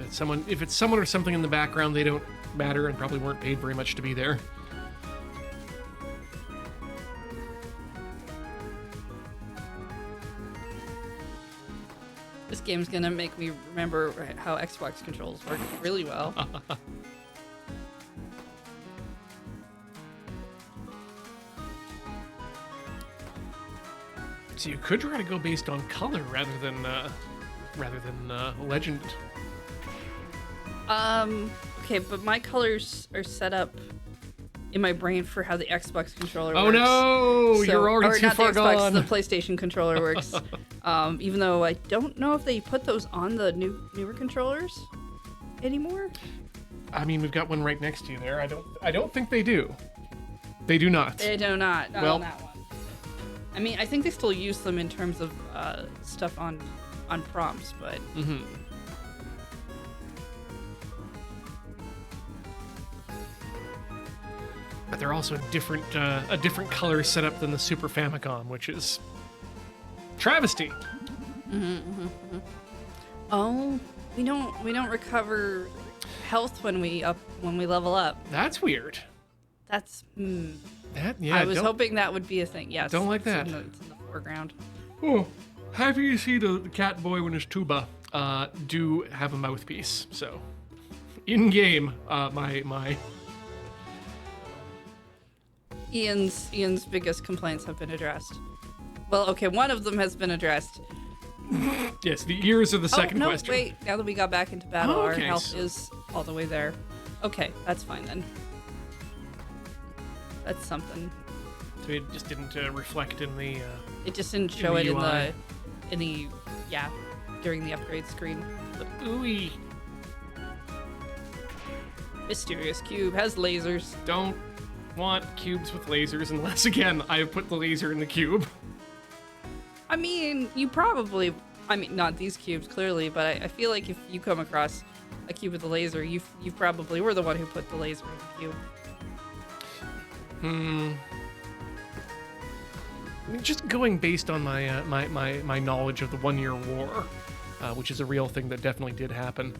if it's someone or something in the background, they don't matter and probably weren't paid very much to be there. This game's gonna make me remember how Xbox controls work really well. So you could try to go based on color rather than legend. Okay, but my colors are set up in my brain for how the Xbox controller works. Oh no, So- you're already or too not far the Xbox, gone. The PlayStation controller works. Even though I don't know if they put those on the newer controllers anymore. I mean, we've got one right next to you there. I don't think they do. They do not. They do not. Not Well- on that one. I mean, I think they still use them in terms of stuff on prompts, but But they're also a different color setup than the Super Famicom, which is travesty. oh, we don't recover health when we level up. That's weird. That's I was hoping that would be a thing. Yes. Don't like it's that. It's in the foreground. Oh, happy to see the cat boy and his tuba do have a mouthpiece. So, in game, my Ian's biggest complaints have been addressed. Well, okay, one of them has been addressed. yes, the ears are the second no, question. Wait. Now that we got back into battle, Oh, our okay, health so- is all the way there. Okay, that's fine then. That's something. So it just didn't reflect in the. It just didn't show the it UI. during the upgrade screen. Ooey. Mysterious cube has lasers. Don't want cubes with lasers unless, again, I have put the laser in the cube. I mean, not these cubes clearly, but I feel like if you come across a cube with a laser, you probably were the one who put the laser in the cube. I mean, just going based on my my knowledge of the 1 Year War, which is a real thing that definitely did happen.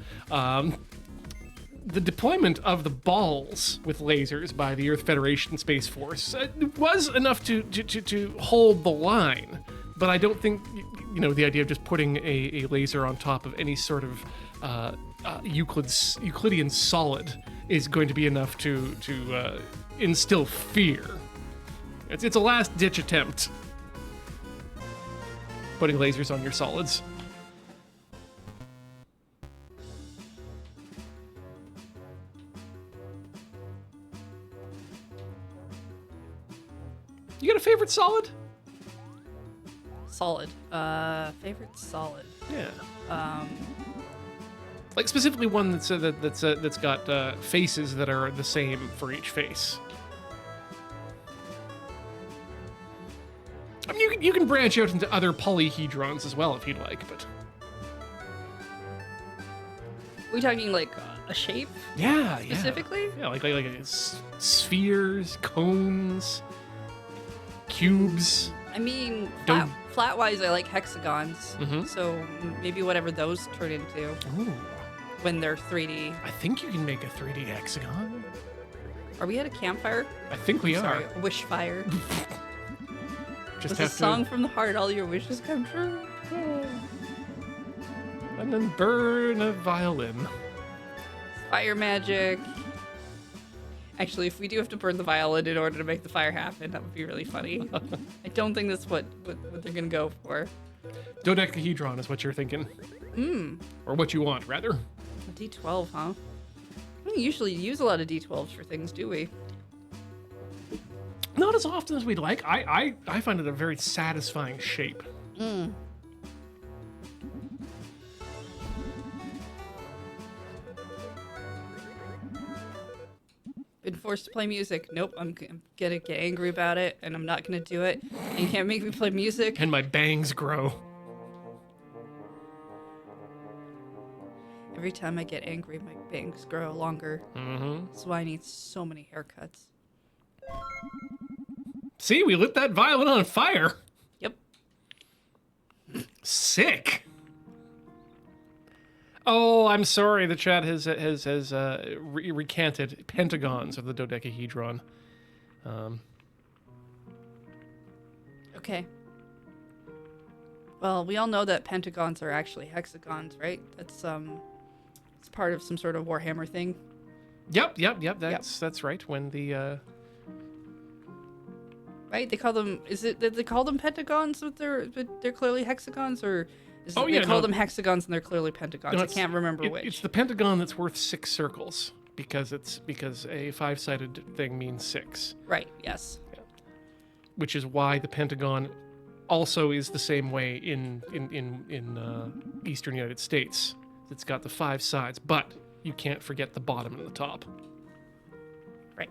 The deployment of the balls with lasers by the Earth Federation Space Force was enough to hold the line, but I don't think the idea of just putting a laser on top of any sort of Euclidean solid is going to be enough to instill fear. It's a last-ditch attempt. Putting lasers on your solids. You got a favorite solid? Solid. Favorite solid. Yeah. Like specifically one that's got faces that are the same for each face. I mean, you can branch out into other polyhedrons as well if you'd like, but We talking like a shape yeah, specifically? yeah, like spheres, cones, cubes. I mean, Don't- flat-wise, I like hexagons. Mhm. So maybe whatever those turn into Ooh, when they're 3D. I think you can make a 3D hexagon. Are we at a campfire? I think we Sorry, are. a wish fire. Just With a have song from the heart, all your wishes come true. and then burn a violin. Fire magic. Actually, if we do have to burn the violin in order to make the fire happen, that would be really funny. I don't think that's what they're gonna go for. Dodecahedron is what you're thinking. Or what you want, rather. A D12, huh? We don't usually use a lot of D12s for things, do we? Not as often as we'd like. I find it a very satisfying shape. Been forced to play music. Nope, I'm gonna get angry about it, and I'm not gonna do it. And you can't make me play music. And my bangs grow. Every time I get angry, my bangs grow longer. That's why I need so many haircuts. See, we lit that violin on fire. Yep. Sick. Oh, I'm sorry. The chat has recanted pentagons of the dodecahedron. Okay. Well, we all know that pentagons are actually hexagons, right? That's it's part of some sort of Warhammer thing. Yep. That's right. When the Right? They call them. Is it that they call them pentagons, but they're clearly hexagons, or is it they call them hexagons and they're clearly pentagons? No, I can't remember which. It's the pentagon that's worth 6 circles because a 5-sided thing means 6. Right. Yes. Which is why the pentagon also is the same way in eastern United States. It's got the 5 sides, but you can't forget the bottom and the top. Right.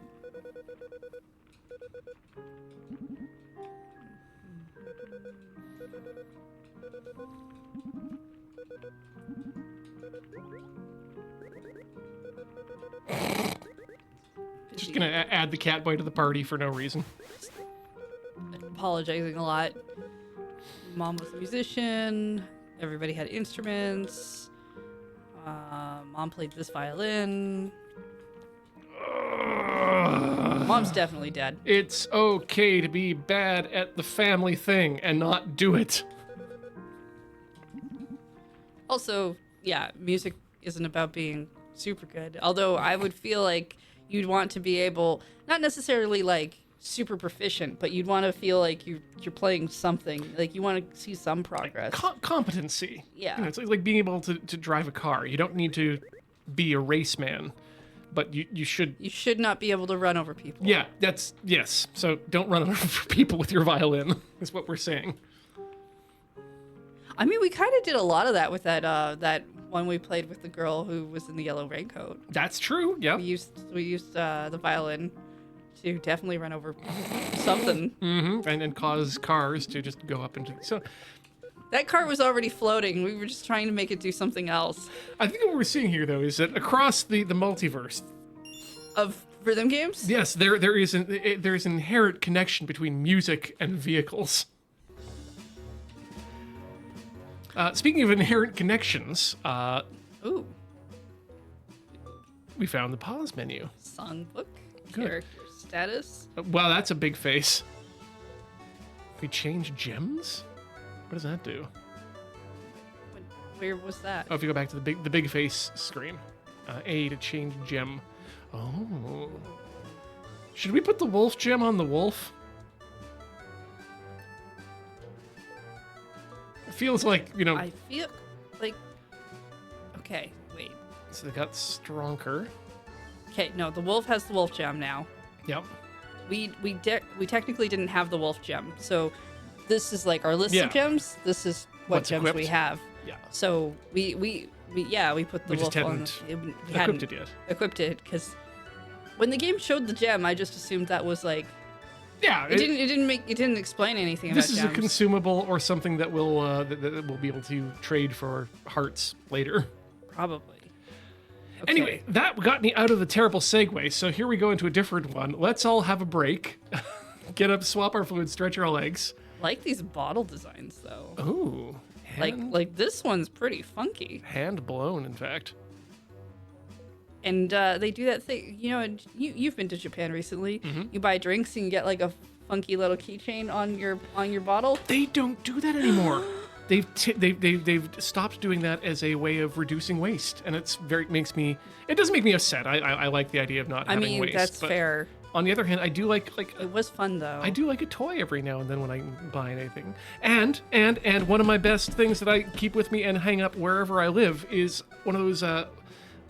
Just gonna add the cat boy to the party for no reason. Apologizing a lot. Mom was a musician. Everybody had instruments. Mom played this violin. Mom's definitely dead. It's okay to be bad at the family thing and not do it. Also, yeah, music isn't about being super good. Although I would feel like you'd want to be able, not necessarily like super proficient, but you'd want to feel like you're playing something. Like you want to see some progress. Competency. Yeah. You know, it's like being able to drive a car. You don't need to be a race man, but you should. You should not be able to run over people. Yeah, yes. So don't run over people with your violin, is what we're saying. I mean, we kind of did a lot of that with that one we played with the girl who was in the yellow raincoat. That's true. Yeah. We used the violin to definitely run over something. And cause cars to just go up into. So That car was already floating. We were just trying to make it do something else. I think what we're seeing here, though, is that across the multiverse Of rhythm games? yes, there is an inherent connection between music and vehicles. Speaking of inherent connections, Ooh. we found the pause menu. Songbook. Good. Character status. Wow, that's a big face. We change gems? What does that do? Where was that? Oh, if you go back to the big face screen, A to change gem. Oh, should we put the wolf gem on the wolf? It feels like I feel like. Okay, wait. So they got stronger. Okay, no, the wolf has the wolf gem now. Yep. We technically didn't have the wolf gem, so this is like our list Yeah. of gems. This is what What's gems equipped. we have. Yeah. So we put the We just wolf on. hadn't We Equipped hadn't it yet. equipped it because when the game showed the gem, I just assumed that was like Yeah. it didn't explain anything This about is gems. a consumable or something that will that we'll be able to trade for hearts later. Probably. Okay. Anyway, that got me out of the terrible segue, so here we go into a different one. Let's all have a break. Get up, swap our fluids, stretch our legs. Like these bottle designs though. Ooh. Like this one's pretty funky. Hand blown, in fact. And they do that thing, and you've been to Japan recently. You buy drinks and you get like a funky little keychain on your bottle. They don't do that anymore. They've stopped doing that as a way of reducing waste, and it doesn't make me upset. I like the idea of not having waste. That's fair. On the other hand, I do like it was fun though. I do like a toy every now and then when I buy anything. And one of my best things that I keep with me and hang up wherever I live is one of those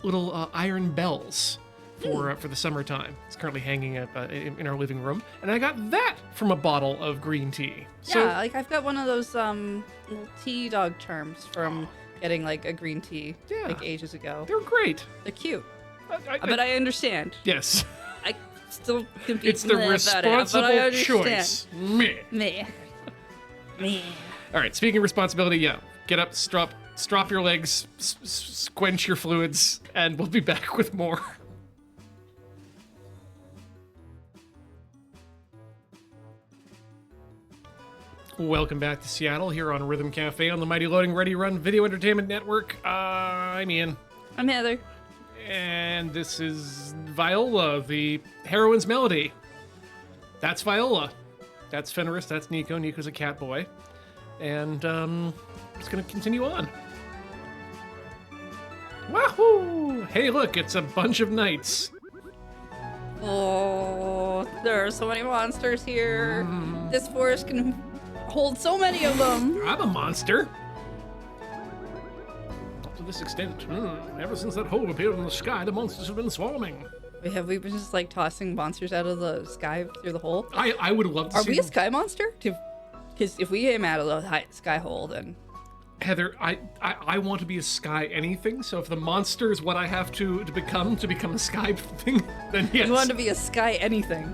little iron bells for the summertime. It's currently hanging in our living room, and I got that from a bottle of green tea. So, yeah, like I've got one of those little tea dog charms from getting like a green tea like ages ago. They're great. They're cute. But I understand. Yes. I still can be It's the responsible choice. Me. All right, speaking of responsibility, get up, strop your legs, squench your fluids, and we'll be back with more. Welcome back to Seattle here on Rhythm Cafe on the Mighty Loading Ready Run Video Entertainment Network. I'm Ian. I'm Heather. And this is Viola, the heroine's melody. That's Viola. That's Fenris. That's Nico. Nico's a cat boy. And it's going to continue on. Wahoo! Hey, look, it's a bunch of knights. Oh, there are so many monsters here. This forest can hold so many of them. I'm a monster. Not to this extent. Ever since that hole appeared in the sky, the monsters have been swarming. Have we been just like tossing monsters out of the sky through the hole? I would have loved to see. Are we a sky monster? Because if we aim out of the sky hole, then... Heather, I want to be a sky anything, so if the monster is what I have to become a sky thing, then yes. You want to be a sky anything?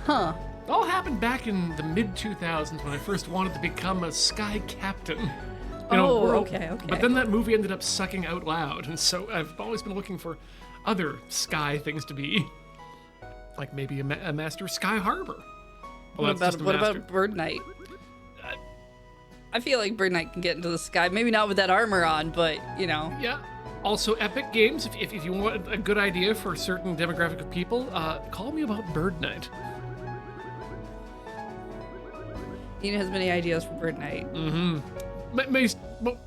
Huh. It all happened back in the mid-2000s when I first wanted to become a sky captain. Okay. But then that movie ended up sucking out loud, and so I've always been looking for other sky things to be. Like maybe a master of Sky Harbor. Well, what about Bird Knight? I feel like Bird Knight can get into the sky. Maybe not with that armor on, but, Yeah. Also, Epic Games, if you want a good idea for a certain demographic of people, call me about Bird Knight. Ian has many ideas for Bird Knight.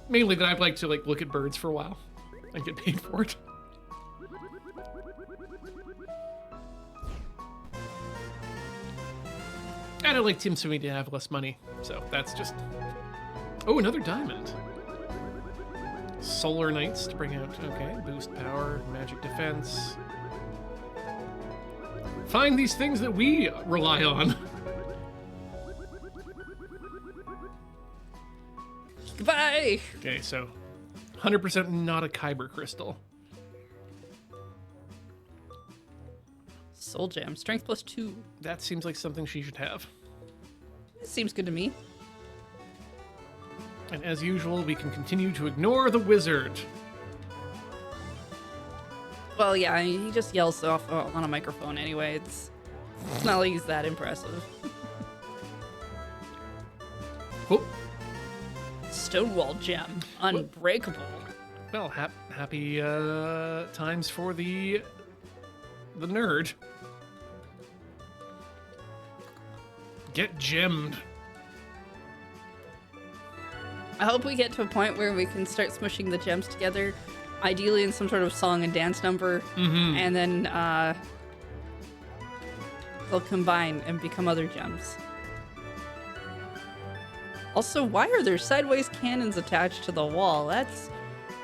Mainly that I'd like to look at birds for a while and get paid for it. And I'd like Tim Sweeney to have less money, so that's just... Oh, another diamond. Solar Knights to bring out, okay, boost power, magic defense. Find these things that we rely on. Goodbye! Okay, so 100% not a Kyber crystal. Soul Gem, strength +2. That seems like something she should have. It seems good to me. And as usual, we can continue to ignore the wizard. Well, yeah, he just yells off on a microphone anyway. It's not like he's that impressive. Oh. Stonewall Gem, unbreakable. Well, happy times for the nerd. Get gemmed. I hope we get to a point where we can start smushing the gems together, ideally in some sort of song and dance number, and then they'll combine and become other gems. Also, why are there sideways cannons attached to the wall? That's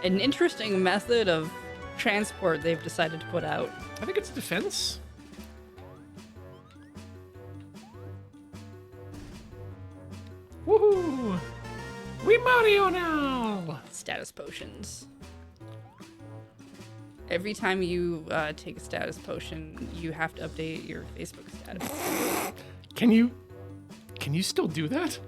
an interesting method of transport they've decided to put out. I think it's defense. Woohoo! We Mario now! Status potions. Every time you take a status potion, you have to update your Facebook status. Can you still do that?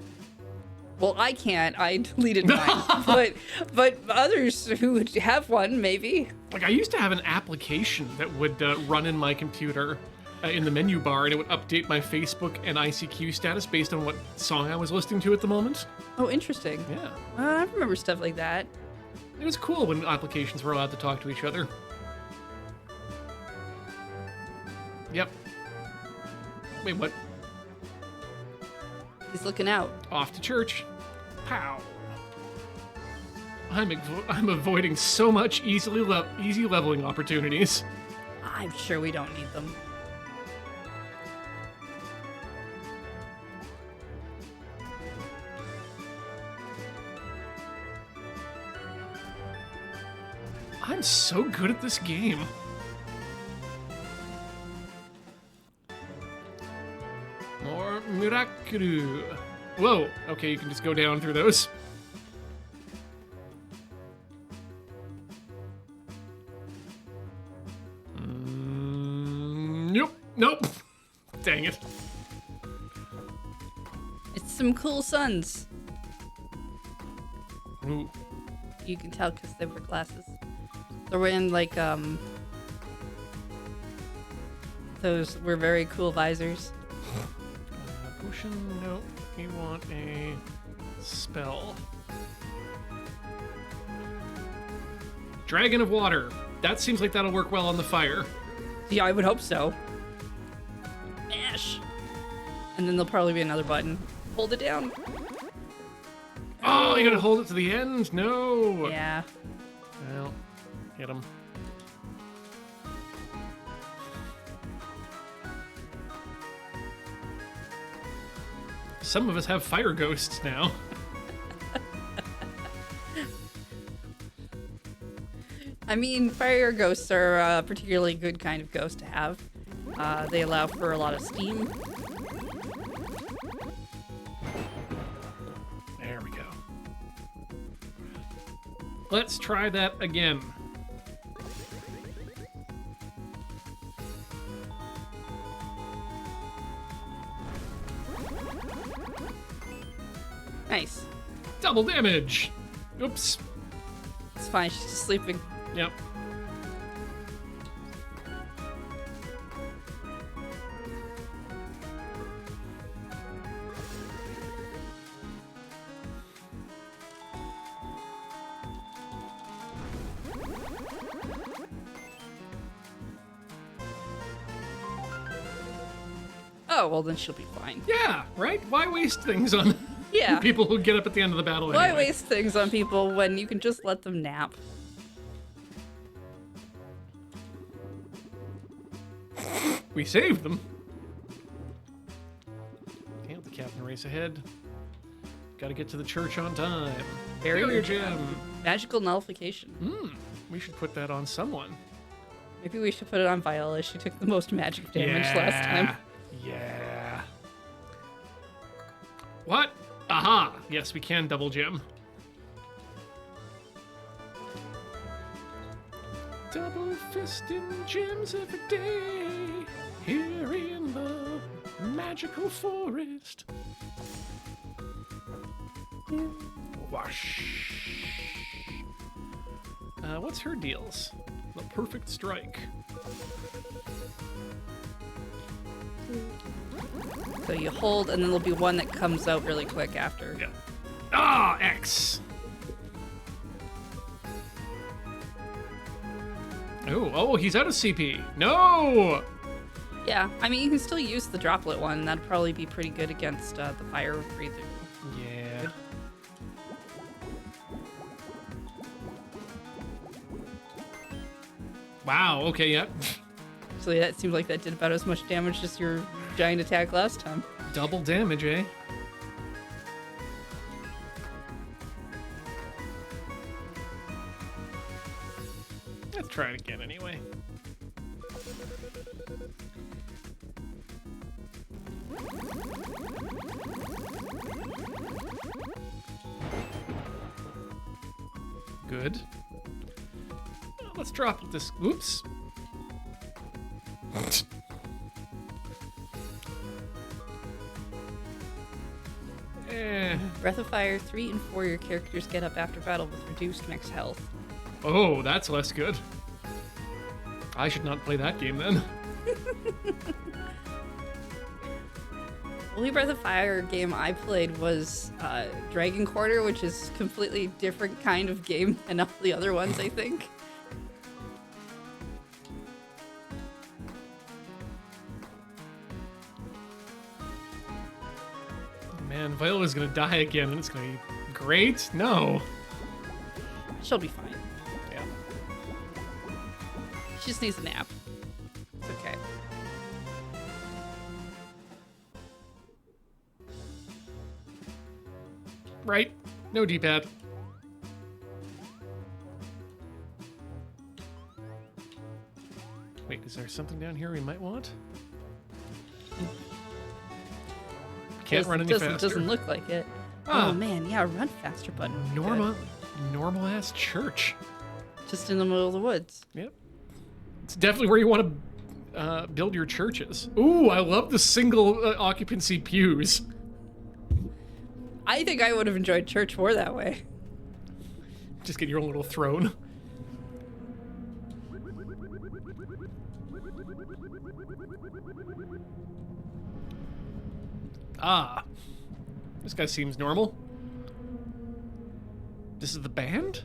Well, I can't. I deleted mine. but others who would have one, maybe. Like, I used to have an application that would run in my computer in the menu bar, and it would update my Facebook and ICQ status based on what song I was listening to at the moment. Oh, interesting. Yeah. I remember stuff like that. It was cool when applications were allowed to talk to each other. Yep. Wait, what? He's looking out. Off to church. Pow. I'm avoiding so much easy leveling opportunities. I'm sure we don't need them. I'm so good at this game. More Miracle. Whoa. Okay, you can just go down through those. Nope. Nope. Dang it. It's some cool suns. Ooh. You can tell because they wear glasses. They're wearing like those were very cool visors. Potion, no. You want a spell. Dragon of Water. That seems like that'll work well on the fire. Yeah, I would hope so. Mash. And then there'll probably be another button. Hold it down. Oh, you gotta hold it to the end? No. Yeah. Well, hit him. Some of us have fire ghosts now. I mean, fire ghosts are a particularly good kind of ghost to have. They allow for a lot of steam. There we go. Let's try that again. Nice. Double damage. Oops. It's fine, she's just sleeping. Yep. Oh, well then she'll be fine. Yeah, right? Why waste things on Yeah. people who get up at the end of the battle Why anyway? waste things on people when you can just let them nap? We saved them. Damn, the captain race ahead. Gotta get to the church on time. Barrier gem. Magical nullification. We should put that on someone. Maybe we should put it on Viola. She took the most magic damage last time. Yeah. What? Aha! Yes, we can double gem. Double fisting gems every day here in the magical forest. Wash. What's her deals? The perfect strike. So you hold, and then there'll be one that comes out really quick after. Yeah. Ah, X. Oh, he's out of CP. No! Yeah, I mean, you can still use the droplet one. That'd probably be pretty good against the fire breather. Yeah. Wow, okay, yeah. So that seemed like that did about as much damage as your giant attack last time. Double damage, eh? Let's try it again anyway. Good. Let's drop this. Oops. Breath of Fire 3 and 4, your characters get up after battle with reduced max health. Oh, that's less good. I should not play that game then. Only Breath of Fire game I played was Dragon Quarter, which is completely different kind of game than all the other ones, I think. man, Viola's gonna die again, and it's gonna be great. No. She'll be fine. Yeah. She just needs a nap. It's okay. Right. No D-pad. Wait, is there something down here we might want? Can't run any faster. Doesn't look like it. Ah. Oh man, yeah, run faster button. Normal ass church. Just in the middle of the woods. Yep. It's definitely where you want to build your churches. Ooh, I love the single occupancy pews. I think I would have enjoyed church more that way. Just get your own little throne. Ah. This guy seems normal. This is the band?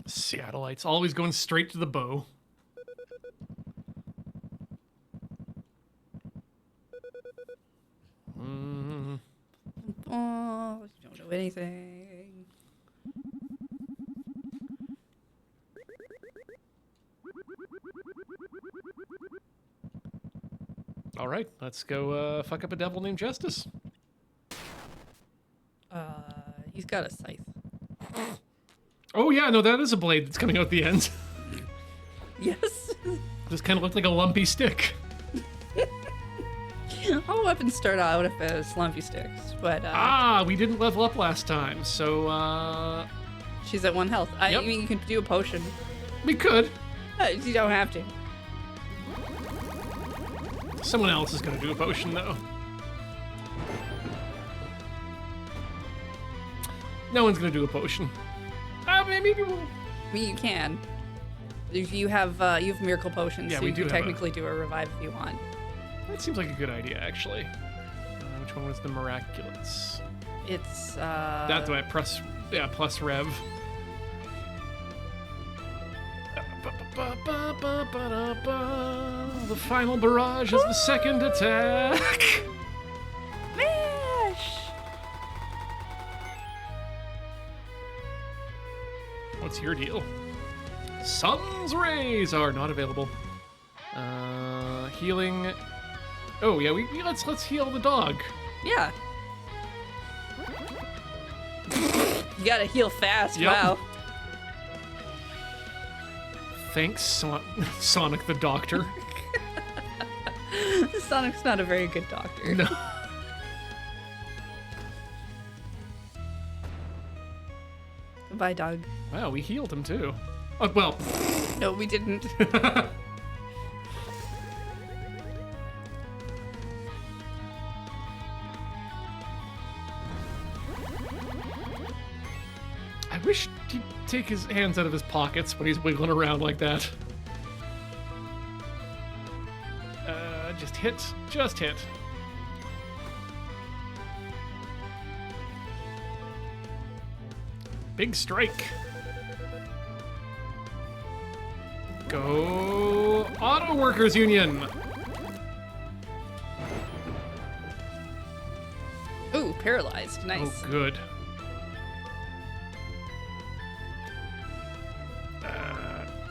Seattleites, always going straight to the bow. Oh, you don't know anything. All right, let's go fuck up a devil named Justice. He's got a scythe. Oh yeah, no, that is a blade that's coming out the end. Yes. This kind of looked like a lumpy stick. All weapons start out as slumpy sticks, but We didn't level up last time, so she's at 1 health. Yep. I mean, you can do a potion. we could. You don't have to. Someone else is gonna do a potion though. No one's gonna do a potion. Maybe we'll... I mean, you can. You have miracle potions, Yeah, so we you do can have technically do a revive if you want. That seems like a good idea, actually. Which one was the miraculous? It's That's why plus rev. The final barrage is the second attack. Mash! What's your deal? Sun's rays are not available. Healing. Oh yeah, let's heal the dog. Yeah. You gotta heal fast. Yep. Wow. Thanks, Sonic the Doctor. Sonic's not a very good doctor. No. Goodbye, dog. Wow, we healed him too. Oh, well. No, we didn't. I wish he'd take his hands out of his pockets when he's wiggling around like that. Just hit. Just hit. Big strike. Go Auto Workers Union. Ooh, paralyzed. Nice. Oh, good.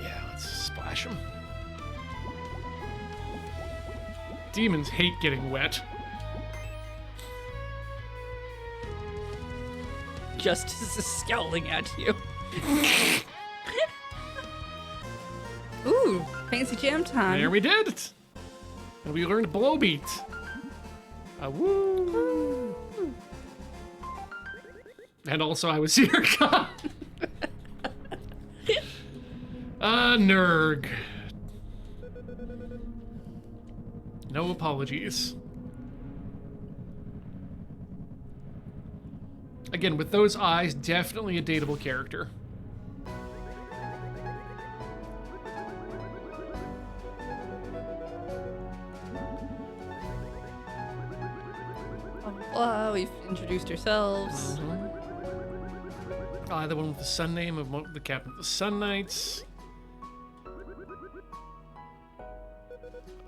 Yeah, let's splash him. Demons hate getting wet. Justice is scowling at you. Ooh, fancy jam time. There we did it. And we learned blow beat. Woo. And also I was here. Nerg. No apologies. Again, with those eyes, definitely a dateable character. We've introduced ourselves. The one with the sun name of the captain of the Sun Knights.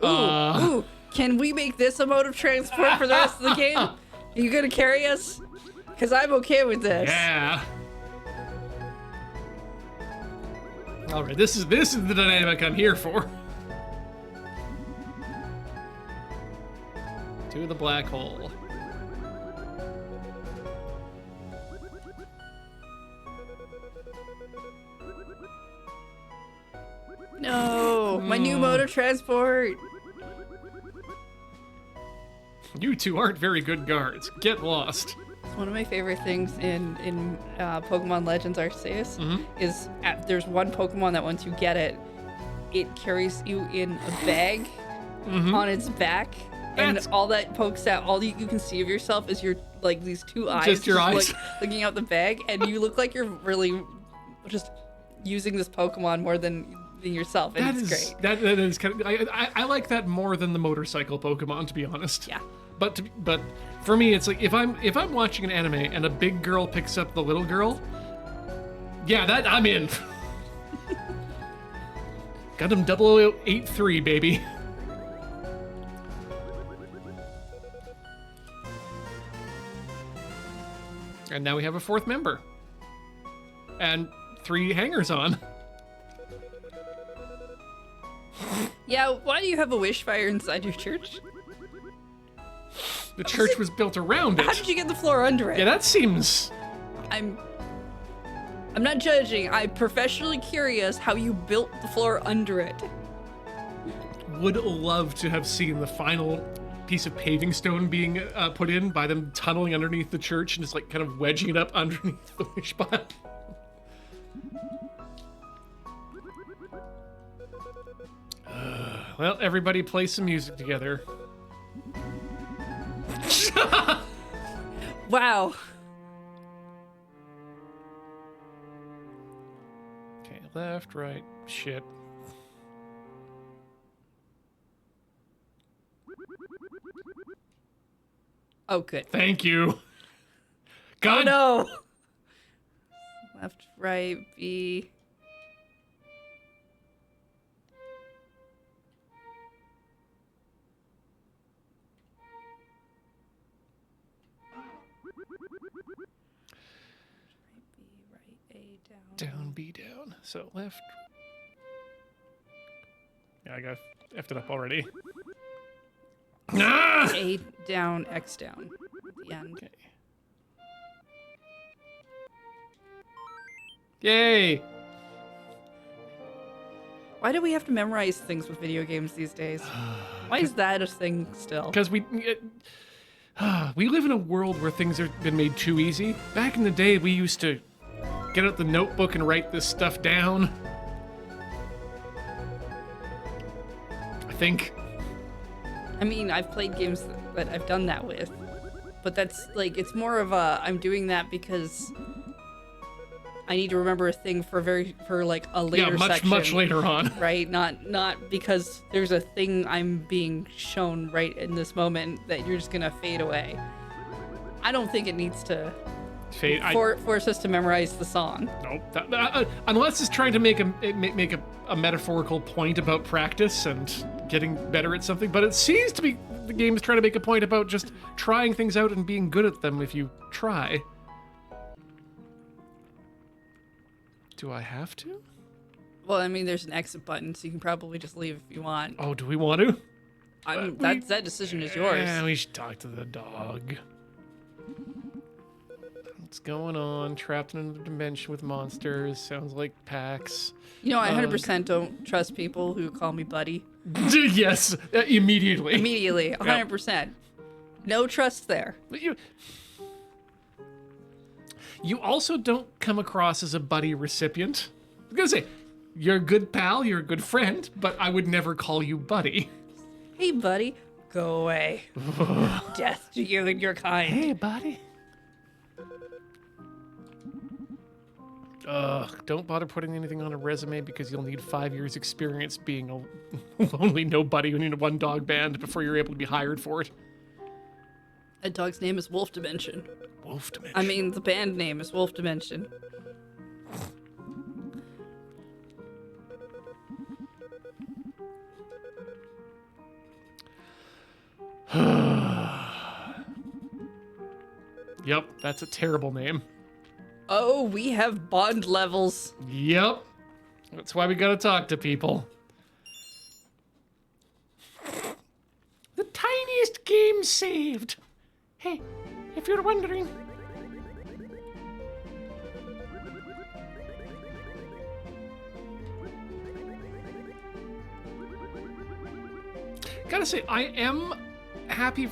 Ooh, can we make this a mode of transport for the rest of the game? Are you gonna carry us? Because I'm okay with this. Yeah. All right, this is the dynamic I'm here for. To the black hole. No, my new mode of transport. You two aren't very good guards. Get lost. One of my favorite things in Pokemon Legends Arceus is there's one Pokemon that once you get it, it carries you in a bag on its back, and all that pokes out, all you can see of yourself is your like these two eyes, just your eyes, like, looking out the bag, and you look like you're really just using this Pokemon more than yourself, and it's great. That is kind of I like that more than the motorcycle Pokemon, to be honest. Yeah. But for me, it's like if I'm watching an anime and a big girl picks up the little girl, yeah, that I'm in. Got him 0083, baby. And now we have a fourth member. And 3 hangers on. Yeah, why do you have a wish fire inside your church? The church was built around it. How did you get the floor under it? Yeah, that seems... I'm not judging. I'm professionally curious how you built the floor under it. Would love to have seen the final piece of paving stone being put in by them tunneling underneath the church and just like kind of wedging it up underneath the wish pile. Well, everybody play some music together. Wow. Okay, left, right, shit. Oh, good. Thank you. God. Oh, no. Left, right, B. Down, B down. So left. Yeah, I got effed it up already. Ah! A down, X down. At the end. Okay. Yay! Why do we have to memorize things with video games these days? Why is that a thing still? Because we live in a world where things have been made too easy. Back in the day, we used to get out the notebook and write this stuff down. I think. I mean, I've played games that I've done that with, but that's like, it's more of a, I'm doing that because I need to remember a thing for like a later section. Much later on. Right? Not because there's a thing I'm being shown right in this moment that you're just gonna fade away. I don't think it needs to force us to memorize the song. Nope. Unless it's trying to make a metaphorical point about practice and getting better at something, but it seems to be the game is trying to make a point about just trying things out and being good at them if you try. Do I have to? Well, I mean, there's an exit button, so you can probably just leave if you want. Oh, do we want to? That decision is yours. Yeah, we should talk to the dog. What's going on? Trapped in another dimension with monsters. Sounds like PAX. You know, I 100% don't trust people who call me buddy. Yes, immediately. Immediately, 100%. Yep. No trust there. You also don't come across as a buddy recipient. I was gonna say, you're a good pal, you're a good friend, but I would never call you buddy. Hey, buddy. Go away. Death to you and your kind. Hey, buddy. Don't bother putting anything on a resume because you'll need 5 years experience being a lonely nobody in a one dog band before you're able to be hired for it. That dog's name is Wolf Dimension. Wolf Dimension. I mean, the band name is Wolf Dimension. Yep, that's a terrible name. Oh, we have bond levels. Yep. That's why we gotta talk to people. The tiniest game saved. Hey, if you're wondering. Gotta say, I am happy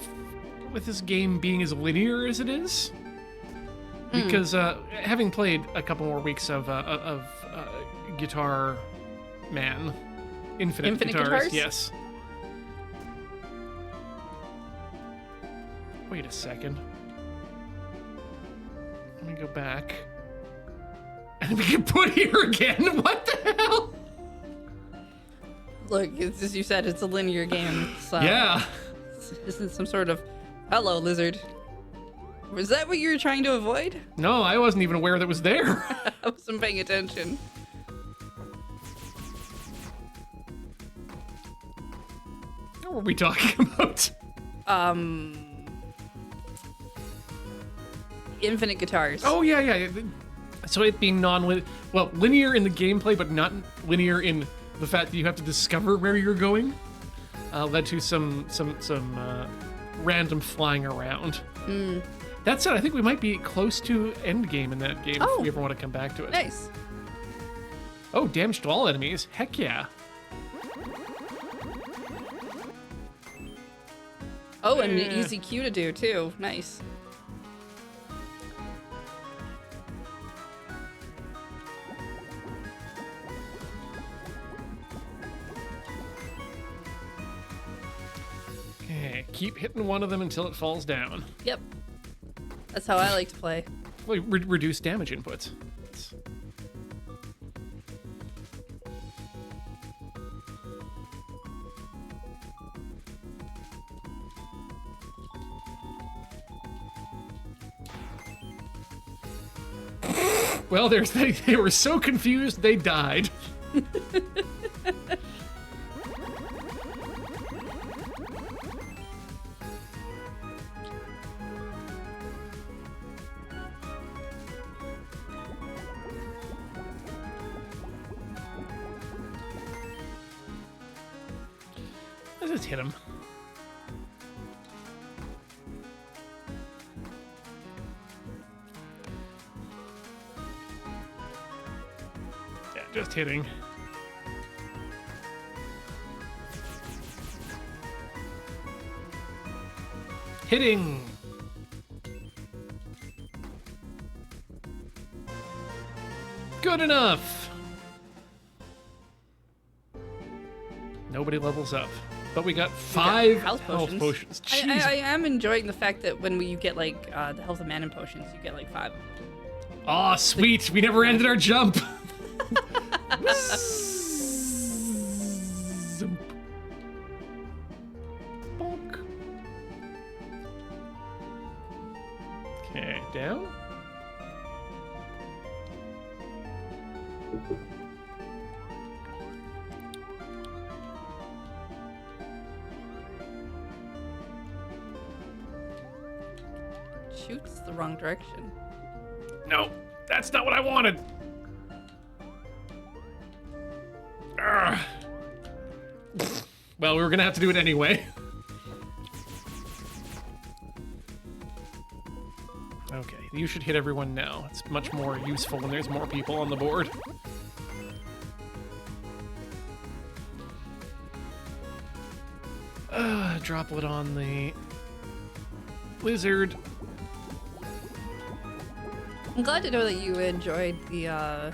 with this game being as linear as it is. Because having played a couple more weeks of Guitar Man, Infinite Guitars, yes. Wait a second. Let me go back. And we can put here again. What the hell? Look, it's, as you said, it's a linear game. So Yeah. This isn't some sort of hello, lizard. Was that what you were trying to avoid? No, I wasn't even aware that was there. I wasn't paying attention. What were we talking about? Infinite Guitars. Oh, yeah. So it being linear in the gameplay, but not linear in the fact that you have to discover where you're going, led to some random flying around. That said, I think we might be close to end game in that game if we ever want to come back to it. Nice. Oh, damage to all enemies. Heck yeah. Oh, and an easy cue to do, too. Nice. Okay, keep hitting one of them until it falls down. Yep. That's how I like to play. Well, reduce damage inputs. Well, they were so confused they died. Let's just hit him. Yeah, just hitting. Hitting. Good enough. Nobody levels up. But we got 5 health potions. Jeez. I am enjoying the fact that when you get like the health of mana potions, you get like 5. Aw, sweet. We never ended our jump. Zoomp. Bonk. Okay, down. Shoots the wrong direction. No, that's not what I wanted. Urgh. Well, we were gonna have to do it anyway. Okay, you should hit everyone now. It's much more useful when there's more people on the board. Droplet on the lizard. I'm glad to know that you enjoyed the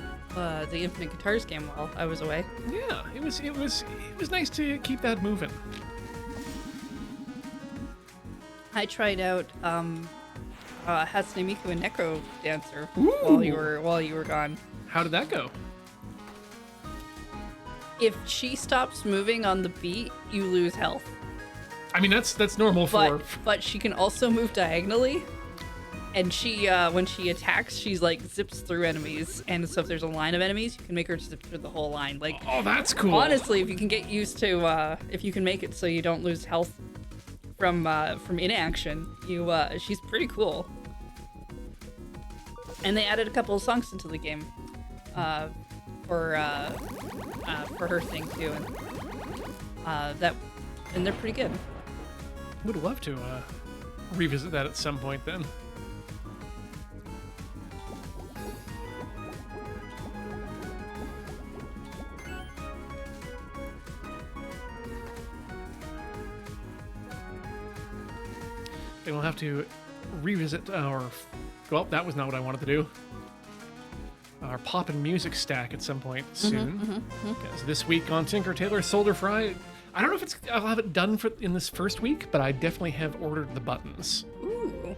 Infinite Guitars game while I was away. Yeah, it was nice to keep that moving. I tried out Hatsune Miku and Necro Dancer Ooh. while you were gone. How did that go? If she stops moving on the beat, you lose health. I mean, that's normal for. But she can also move diagonally, and she when she attacks, she's like zips through enemies. And so if there's a line of enemies, you can make her zip through the whole line. Like, Oh, that's cool. honestly, if you can get used to if you can make it so you don't lose health from inaction, she's pretty cool. And they added a couple of songs into the game uh, for her thing too, and they're pretty good. Would love to revisit that at some point then. And we'll have to revisit our... Well, that was not what I wanted to do. Our pop and music stack at some point soon. Because this week on Tinker Tailor Soldier Fry, I don't know if I'll have it done in this first week, but I definitely have ordered the buttons. Ooh.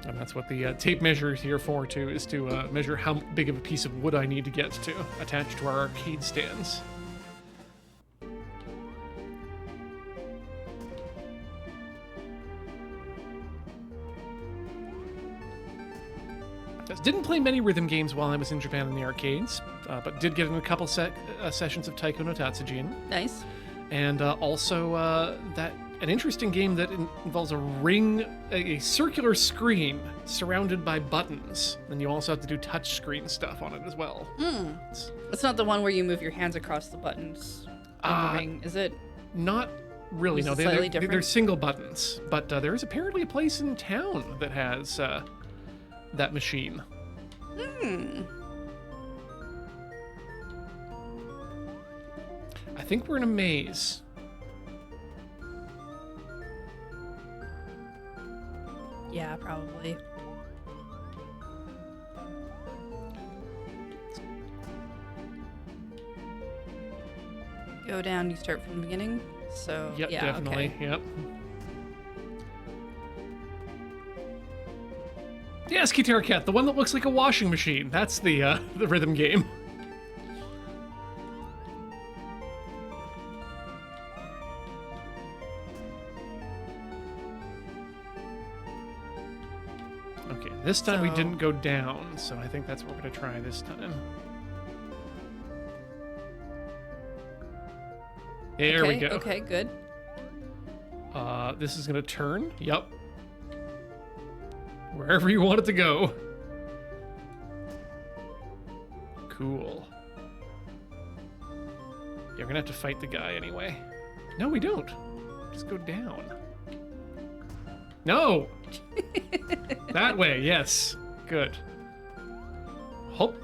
And that's what the tape measure is here for, too, is to measure how big of a piece of wood I need to get to attach to our arcade stands. Didn't play many rhythm games while I was in Japan in the arcades, but did get in a couple sessions of Taiko no Tatsujin. Nice. And also an interesting game that involves a ring, a circular screen surrounded by buttons. And you also have to do touch screen stuff on it as well. It's not the one where you move your hands across the buttons on the ring, is it? Not really, no. They're single buttons. But there is apparently a place in town that has that machine. I think we're in a maze. Yeah, probably. Go down, you start from the beginning. So, yep, yeah, definitely. Okay. Yep. Yes, Kitara Cat, the one that looks like a washing machine. That's the rhythm game. Okay, this time we didn't go down, so I think that's what we're going to try this time. There we go. Okay, good. This is going to turn. Yep. Wherever you want it to go. Cool. Yeah, we're gonna have to fight the guy anyway. No, we don't. Just go down. No! That way, yes. Good. Hop.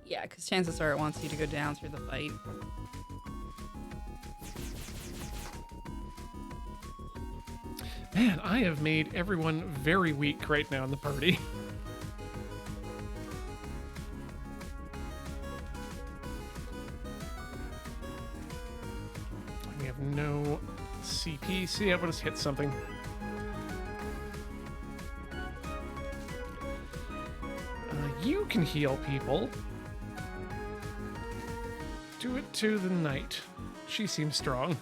Yeah, because chances are it wants you to go down through the fight. Man, I have made everyone very weak right now in the party. We have no CP. See, I just hit something. You can heal people. Do it to the knight. She seems strong.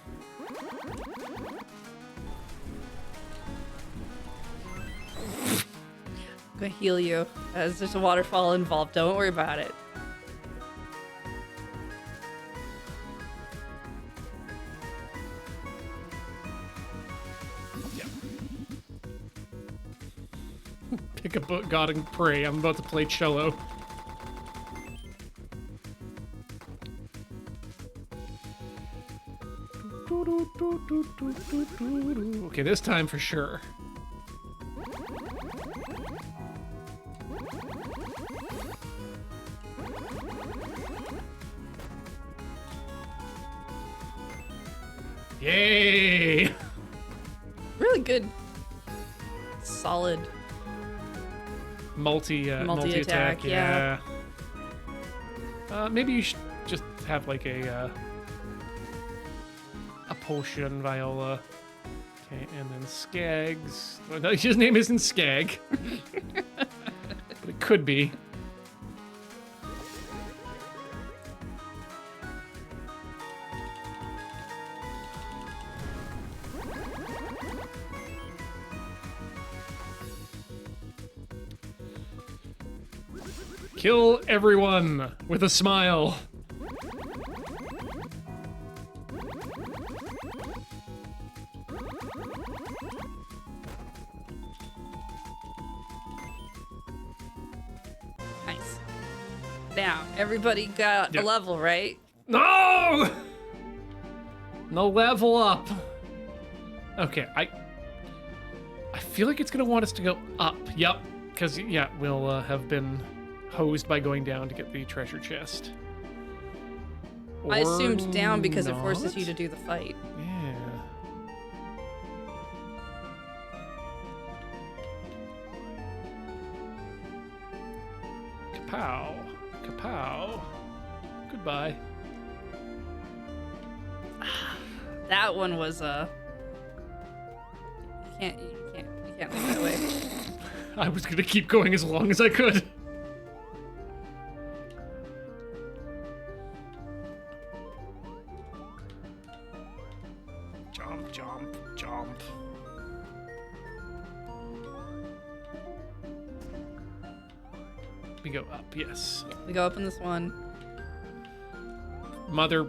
I'm gonna heal you, as there's a waterfall involved. Don't worry about it. Yeah. Pick a book, God and pray. I'm about to play cello. Okay, this time for sure. Yay! Really good, solid multi-attack. Yeah. Maybe you should just have like a potion, Viola. Okay, and then Skaggs. Well, no, his name isn't Skag, but it could be. Kill everyone with a smile. Now, everybody got Yep. a level, right? No! No level up. Okay, I feel like it's gonna want us to go up. Yep, because yeah, we'll have been hosed by going down to get the treasure chest. I Or assumed down because it forces not? you to do the fight. Yeah. Kapow. Kapow. Goodbye. That one was you can't leave that way. I was gonna keep going as long as I could. Jump, jump, jump. We go up, yes. We go up in this one. Mother.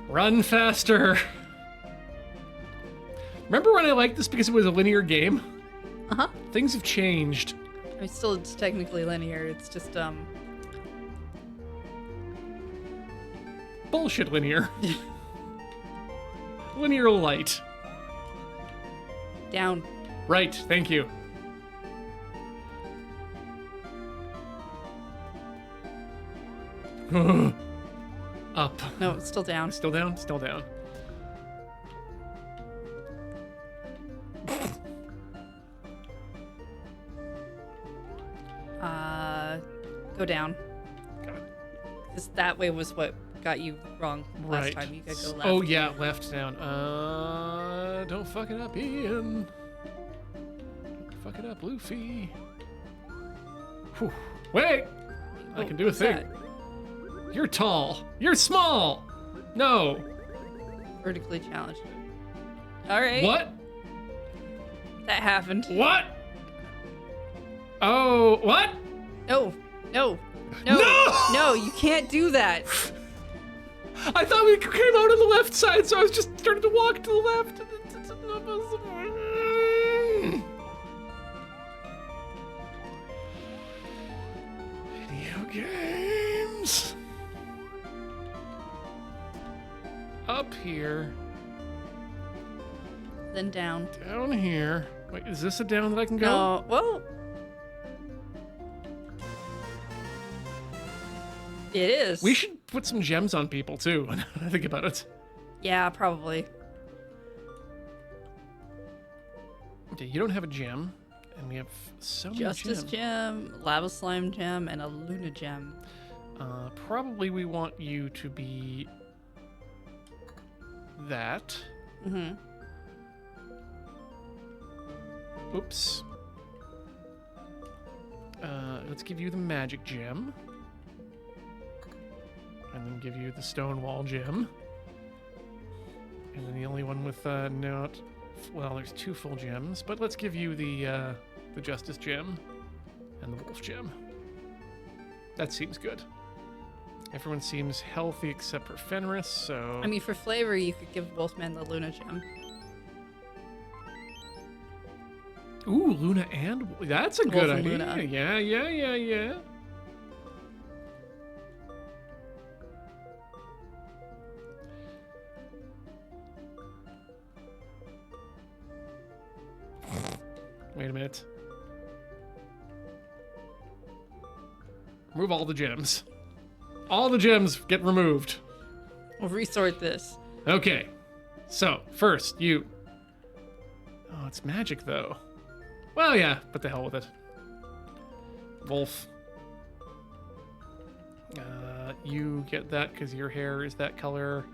Run faster. Remember when I liked this because it was a linear game? Uh-huh. Things have changed. I mean, still, it's technically linear. It's just, Bullshit linear. Linear light. down. Right, thank you. Up. No, it's still down. Still down? Still down. Go down. Got it. Because that way was what got you wrong last Right. time. You gotta go left. Oh yeah, left down. Don't fuck it up, Ian. Don't fuck it up, Luffy. Whew. Wait! I can do a what's thing. that? You're tall. You're small. No. Vertically challenged. All right. What? That happened. What? Oh, what? No. No. No. No! No, you can't do that. I thought we came out on the left side, so I was just starting to walk to the left. Video games. Up here, Then down. down here. Wait, is this a down that I can go? No. Well. It is. We should put some gems on people too. When I think about it. Yeah, probably. Okay, you don't have a gem, and we have so many Justice gems. gem, lava slime gem, and a Luna gem. Probably we want you to be that. Mm-hmm. Oops. Let's give you the magic gem. And then give you the stone wall gem. And then the only one with not... Well, there's two full gems, but let's give you the justice gem and the wolf gem. That seems good. Everyone seems healthy except for Fenris, so... I mean, for flavor, you could give Wolfman the Luna gem. Ooh, Luna and... That's a Wolf good and idea. Luna. Yeah. Wait a minute. Remove all the gems. All the gems get removed. We'll resort this. Okay. So, first, you... Oh, it's magic, though. Well, yeah, but the hell with it. Wolf. You get that because your hair is that color.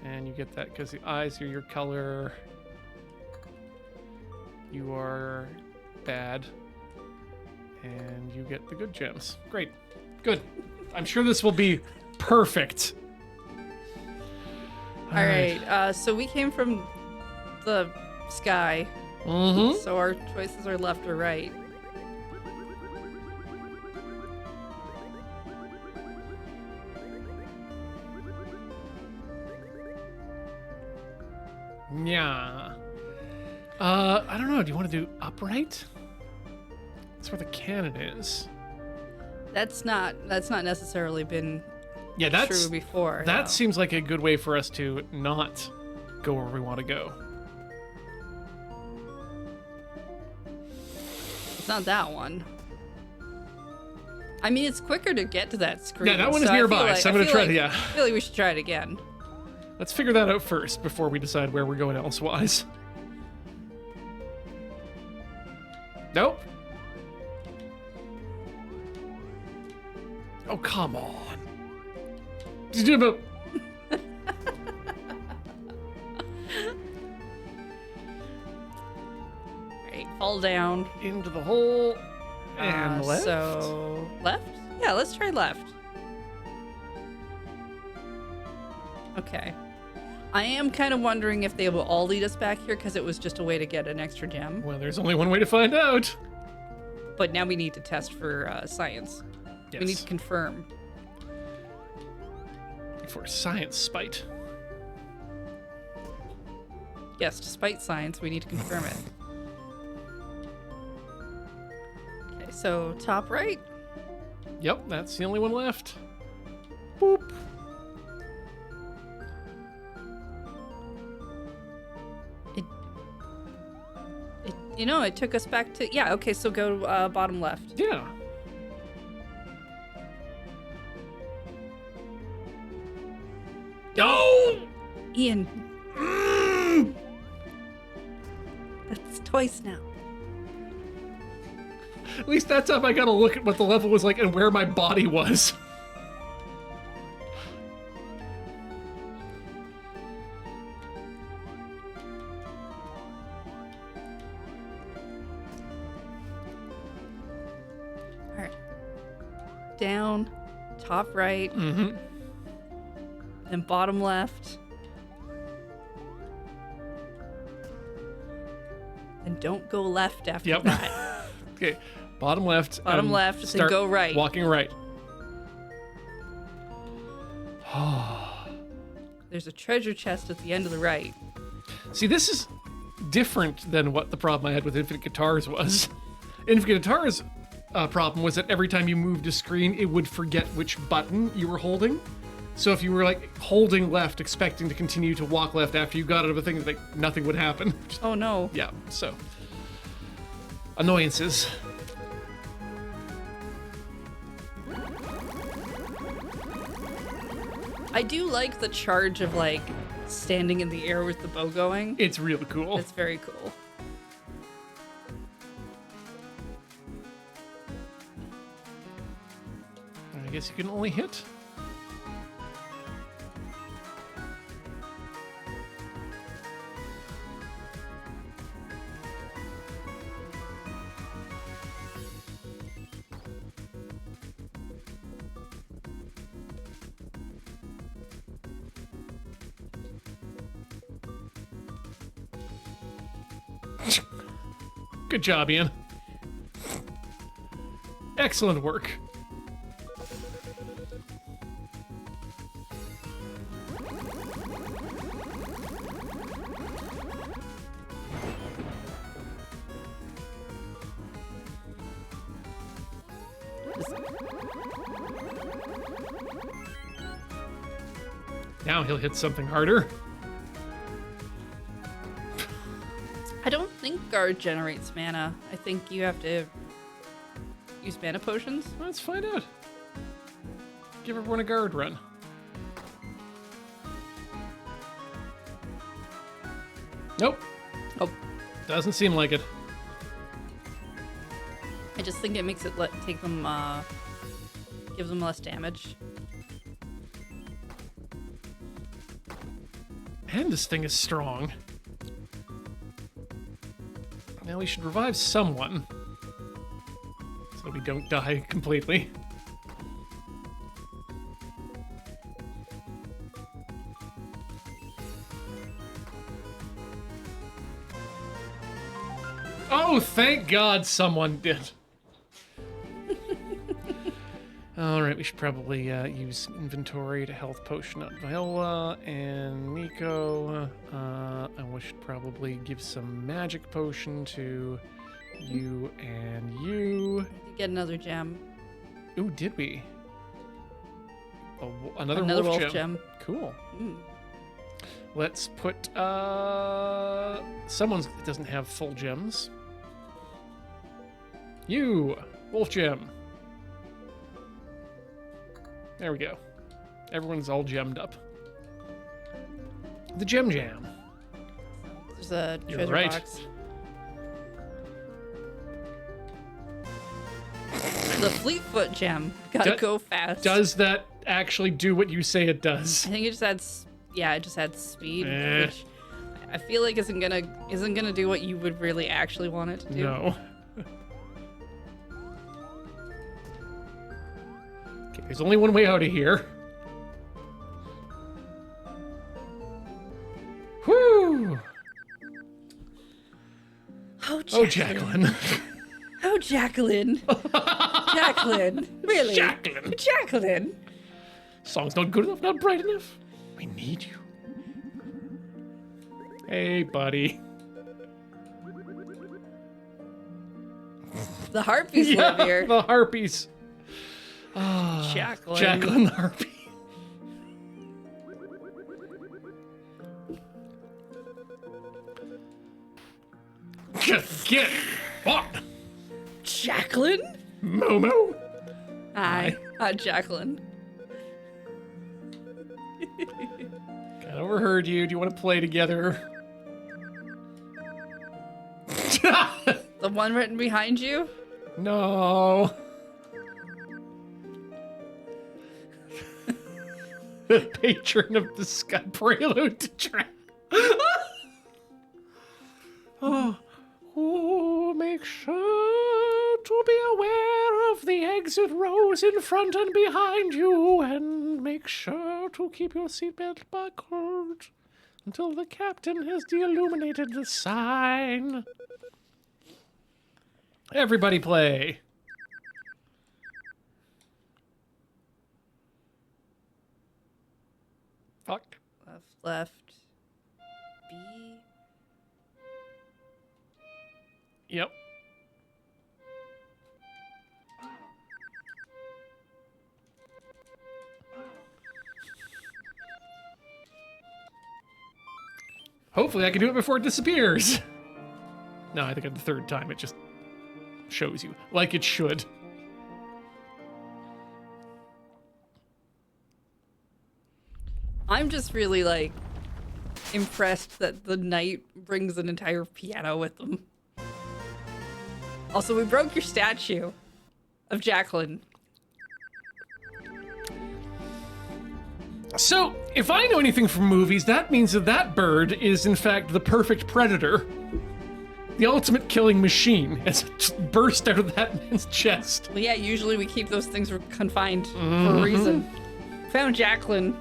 And you get that because the eyes are your color. You are bad. And you get the good gems. Great. Good. I'm sure this will be perfect. All right. So we came from the sky. Mm-hmm. So our choices are left or right. Yeah. I don't know. Do you want to do upright? That's where the cannon is. That's not necessarily been Yeah, that's true before. That no. seems like a good way for us to not go where we want to go. It's not that one. I mean, it's quicker to get to that screen. Yeah, that one is so I feel nearby, like- so I'm I gonna feel try like- to, yeah. I feel like we should try it again. Let's figure that out first before we decide where we're going elsewise. Nope. Oh, come on. Just do about... Right, fall down. into the hole and left. So left? Yeah, let's try left. Okay. I am kind of wondering if they will all lead us back here because it was just a way to get an extra gem. Well, there's only one way to find out. But now we need to test for science. Yes. We need to confirm. For science spite. Yes, despite science, we need to confirm it. Okay, so top right. Yep, that's the only one left. Boop. It took us back to... Yeah, okay, so go bottom left. Yeah. No! Ian. That's twice now. At least that time I got to look at what the level was like and where my body was. All right. Down, top right, Mm-hmm. then bottom left. And don't go left after Yep. that. Okay, bottom left. Bottom left, then start go right. Walking right. There's a treasure chest at the end of the right. See, this is different than what the problem I had with Infinite Guitars was. Infinite Guitars' problem was that every time you moved a screen, it would forget which button you were holding. So if you were like holding left, expecting to continue to walk left after you got out of a thing, like nothing would happen. Oh no. Yeah, so annoyances. I do like the charge of like standing in the air with the bow going. It's really cool. It's very cool. I guess you can only hit. Good job, Ian. Excellent work. Now he'll hit something harder. I don't think guard generates mana. I think you have to use mana potions. Let's find out. Give everyone a guard run. Nope. Oh, Doesn't seem like it. I just think it makes it take them, gives them less damage. And this thing is strong. Now we should revive someone. So we don't die completely. Oh, thank God someone did. All right, we should probably use inventory to health potion up Viola and Nico. And we should probably give some magic potion to you and you. We did get another gem. Ooh, did we? Another Another wolf, wolf gem. gem. Cool. Mm. Let's put someone's that doesn't have full gems. You, wolf gem. There we go. Everyone's all gemmed up. The gem jam. There's a You're treasure right. box. The Fleetfoot gem. Gotta go fast. Does that actually do what you say it does? I think it just adds. Yeah, it just adds speed, Eh. which I feel like isn't gonna do what you would really actually want it to do. No. Okay, there's only one way out of here. Whew! Oh, Oh, Jacqueline. Oh, Jacqueline. Jacqueline. Really? Jacqueline. Jacqueline. Song's not good enough, not bright enough. We need you. Hey, buddy. The harpies live here. The harpies. Ah, Jacqueline. Jacqueline the harpy. Get fucked. Jacqueline? Momo. Hi. Hi, Jacqueline. I overheard you. Do you want to play together? The one written behind you? No. The patron of the sky prelude to trap. Oh, make sure to be aware of the exit rows in front and behind you, and make sure to keep your seatbelt buckled until the captain has de-illuminated the sign. Everybody play. Fuck. Left. B. Yep. Hopefully I can do it before it disappears. No, I think at the third time it just shows you, like it should. I'm just really, like, impressed that the knight brings an entire piano with them. Also, we broke your statue of Jacqueline. So, if I know anything from movies, that means that that bird is, in fact, the perfect predator. The ultimate killing machine as it burst out of that man's chest. Well, yeah, usually we keep those things confined for a reason. Found Jacqueline.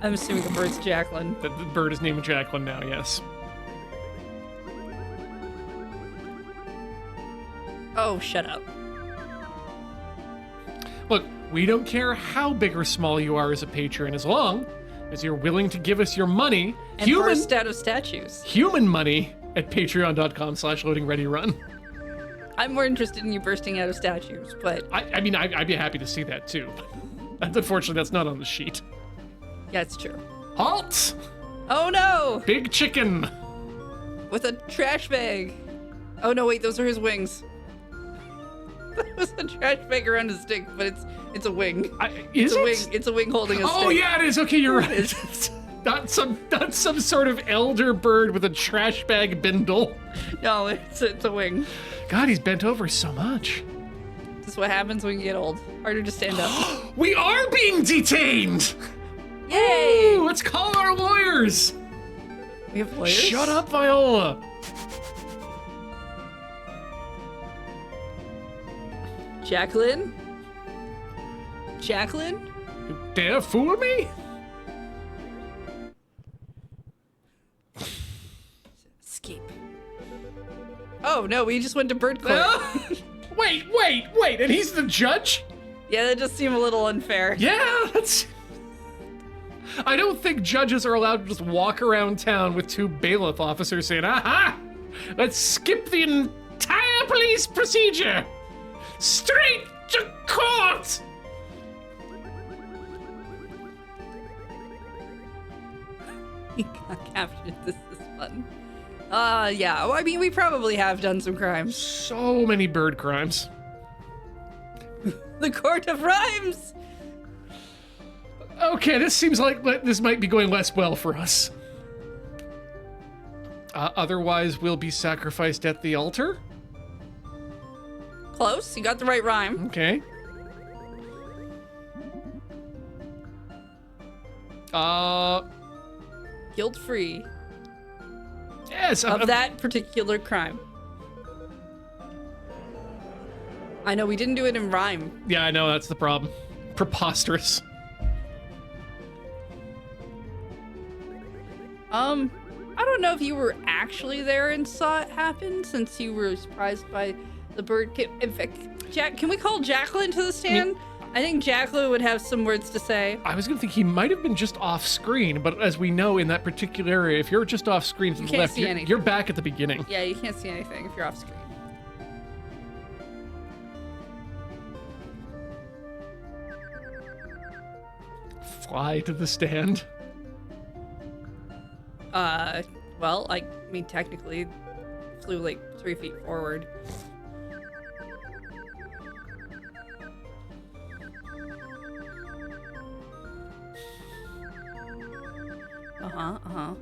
I'm assuming the bird's Jacqueline. The bird is named Jacqueline now, yes. Oh, shut up. Look, we don't care how big or small you are as a patron, as long as you're willing to give us your money, And burst out of statues. human money, at patreon.com/loadingreadyrun. I'm more interested in you bursting out of statues, but I mean, I'd be happy to see that too. Unfortunately, that's not on the sheet. yeah, it's true. Halt! Oh no! Big chicken! With a trash bag. Oh no, wait, those are his wings. That was a trash bag around his stick, but it's a wing. Is It's a it? wing. It's a wing holding a stick. Oh yeah, it is. Okay, you're right. Not some sort of elder bird with a trash bag bindle. No, it's a wing. God, he's bent over so much. This is what happens when you get old. Harder to stand up. We are being detained! Yay! Ooh, let's call our lawyers! We have lawyers? Shut up, Viola! Jacqueline? Jacqueline? You dare fool me? Escape. Oh no, we just went to bird court. Wait, and he's the judge? Yeah, that just seemed a little unfair. Yeah, that's... I don't think judges are allowed to just walk around town with 2 bailiff officers saying, aha! Let's skip the entire police procedure! Straight to court! You got captured. This is fun. Yeah. Well, I mean, we probably have done some crimes. So many bird crimes. The Court of Rhymes! Okay, this seems like this might be going less well for us. Otherwise, we'll be sacrificed at the altar? Close. You got the right rhyme. Okay. Guilt-free Yes. of that particular crime. I know we didn't do it in rhyme. Yeah, I know, that's the problem. Preposterous. I don't know if you were actually there and saw it happen, since you were surprised by the bird. In fact, Jack, can we call Jacqueline to the stand? I think Jacqueline would have some words to say. I was gonna think he might have been just off screen, but as we know in that particular area, if you're just off screen to the can't left, see anything. you're back at the beginning. Yeah, you can't see anything if you're off screen. Fly to the stand. Well, I mean, technically, flew like 3 feet forward. Uh-huh.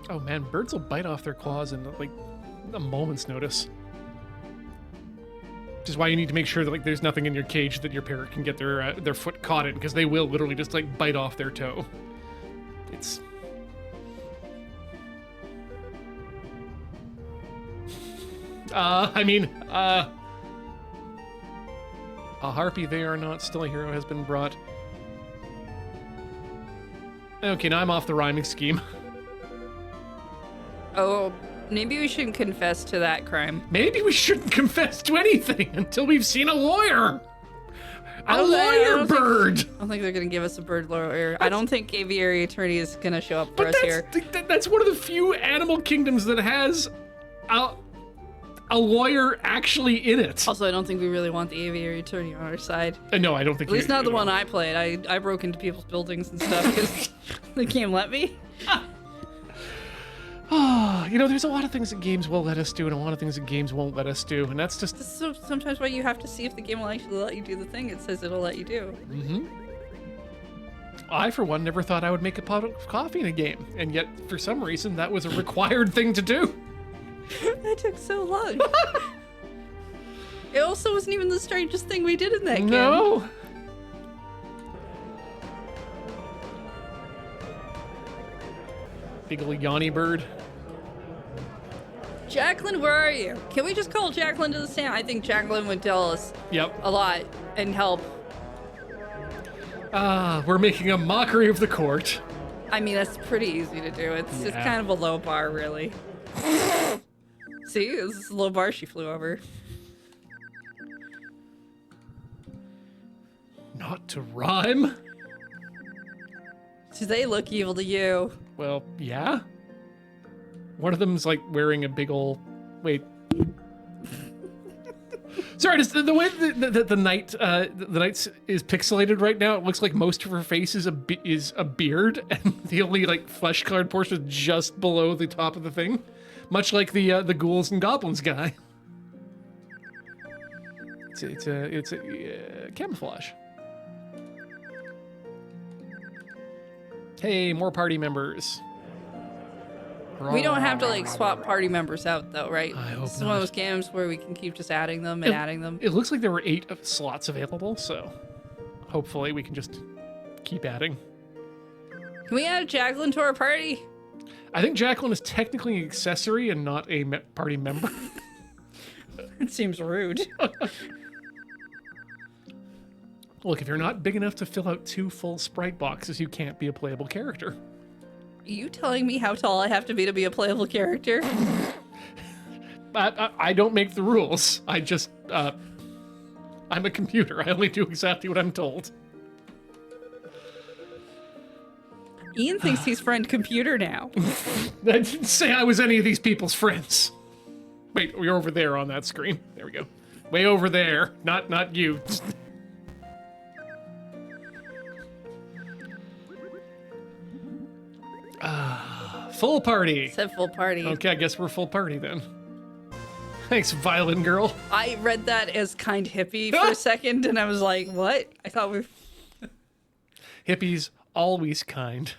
Oh man, birds will bite off their claws in like a moment's notice. Which is why you need to make sure that like there's nothing in your cage that your parrot can get their foot caught in, because they will literally just like bite off their toe. It's... a harpy they are not, still a hero has been brought. Okay, now I'm off the rhyming scheme. Oh, maybe we shouldn't confess to that crime. Maybe we shouldn't confess to anything until we've seen a lawyer. I A don't lawyer think- bird. I don't think they're gonna give us a bird lawyer. I don't think aviary attorney is gonna show up for But us here. that's one of the few animal kingdoms that has a lawyer actually in it. Also, I don't think we really want the aviary attorney on our side. No, I don't think. At least not the one I played. I broke into people's buildings and stuff because they can't let me. There's a lot of things that games will let us do, and a lot of things that games won't let us do, and that's just. So sometimes why you have to see if the game will actually let you do the thing it says it'll let you do. Mm-hmm. I, for one, never thought I would make a pot of coffee in a game, and yet, for some reason, that was a required thing to do. That took so long. It also wasn't even the strangest thing we did in that game. No. Big ol' Yanni bird. Jacqueline, where are you? Can we just call Jacqueline to the stand? I think Jacqueline would tell us Yep. a lot and help. We're making a mockery of the court. I mean, that's pretty easy to do. It's Yeah. kind of a low bar, really. See, this is a low bar she flew over. Not to rhyme? Do they look evil to you? Well, yeah. One of them's like wearing a big ol'... Wait. Sorry, just the way the knight is pixelated right now, it looks like most of her face is a beard, and the only like flesh-colored portion is just below the top of the thing, much like the ghouls and goblins guy. It's a camouflage. Hey, more party members. We don't have to like swap party members out though, right? I hope This is one of those games where we can keep just adding them and adding them. It looks like there were 8 slots available, so hopefully we can just keep adding. Can we add Jacqueline to our party? I think Jacqueline is technically an accessory and not a party member. It seems rude. Look, if you're not big enough to fill out 2 full sprite boxes, you can't be a playable character. you telling me how tall I have to be a playable character? I don't make the rules. I just, I'm a computer. I only do exactly what I'm told. Ian thinks he's friend computer now. I didn't say I was any of these people's friends. Wait, we're over there on that screen. There we go. Way over there. Not you. Full party. Said full party. Okay, I guess we're full party then. Thanks, violin girl. I read that as kind hippie for a second, and I was like, what? I thought we... Hippies, always kind.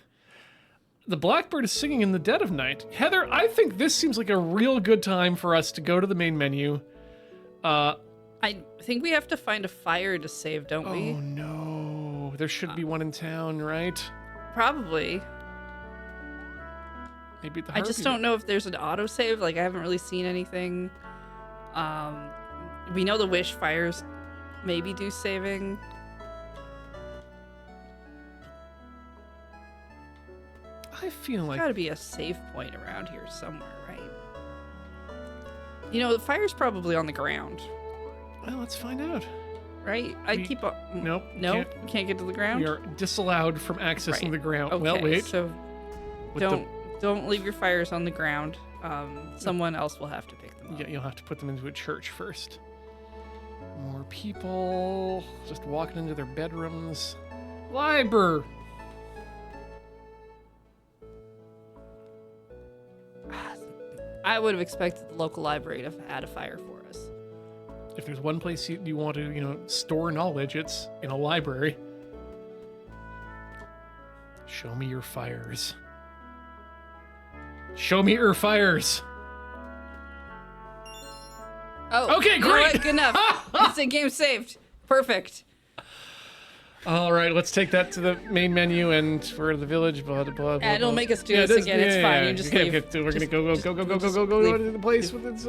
The blackbird is singing in the dead of night. Heather, I think this seems like a real good time for us to go to the main menu. I think we have to find a fire to save, don't we? Oh no. There should be one in town, right? Probably. Maybe at the I just don't know if there's an autosave. Like, I haven't really seen anything. We know the wish fires maybe do saving. I feel like... Gotta be a save point around here somewhere, right? You know, the fire's probably on the ground. Well, let's find out. Right? Nope. Nope. Can't get to the ground? We are disallowed from accessing the ground. Okay, Well, wait. So don't leave your fires on the ground. Someone else will have to pick them up. Yeah, you'll have to put them into a church first. More people just walking into their bedrooms. Library. I would have expected the local library to have had a fire for us. If there's one place you want to, store knowledge, it's in a library. Show me your fires. Show me your fires. Oh, okay, you know great. what? Good enough. Instant game saved. Perfect. All right, let's take that to the main menu and we're in the village. Blah blah blah. Yeah, don't make us do this again. It's fine. You just leave. Okay, we're gonna go to the place with its.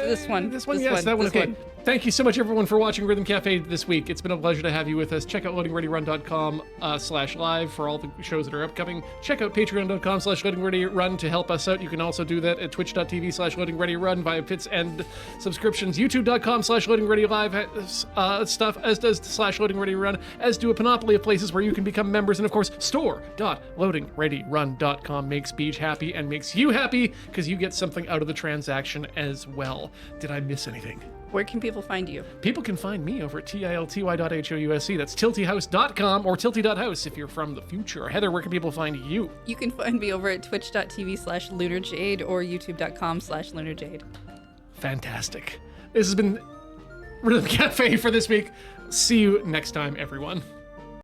This one. This one, yes, that one. Okay. Thank you so much, everyone, for watching Rhythm Cafe this week. It's been a pleasure to have you with us. Check out loadingreadyrun.com/live for all the shows that are upcoming. Check out patreon.com/loadingreadyrun to help us out. You can also do that at twitch.tv/loadingreadyrun via bits and subscriptions. YouTube.com/loadingreadylive stuff, as does /loadingreadyrun, as do a panoply of places where you can become members. And of course, store.loadingreadyrun.com makes Beej happy and makes you happy because you get something out of the transaction as well. Did I miss anything? Where can people find you? People can find me over at tilty.house. That's tiltyhouse.com or tilty.house if you're from the future. Heather, where can people find you? You can find me over at twitch.tv/lunarjade or youtube.com/lunarjade. Fantastic. This has been Rhythm Cafe for this week. See you next time, everyone.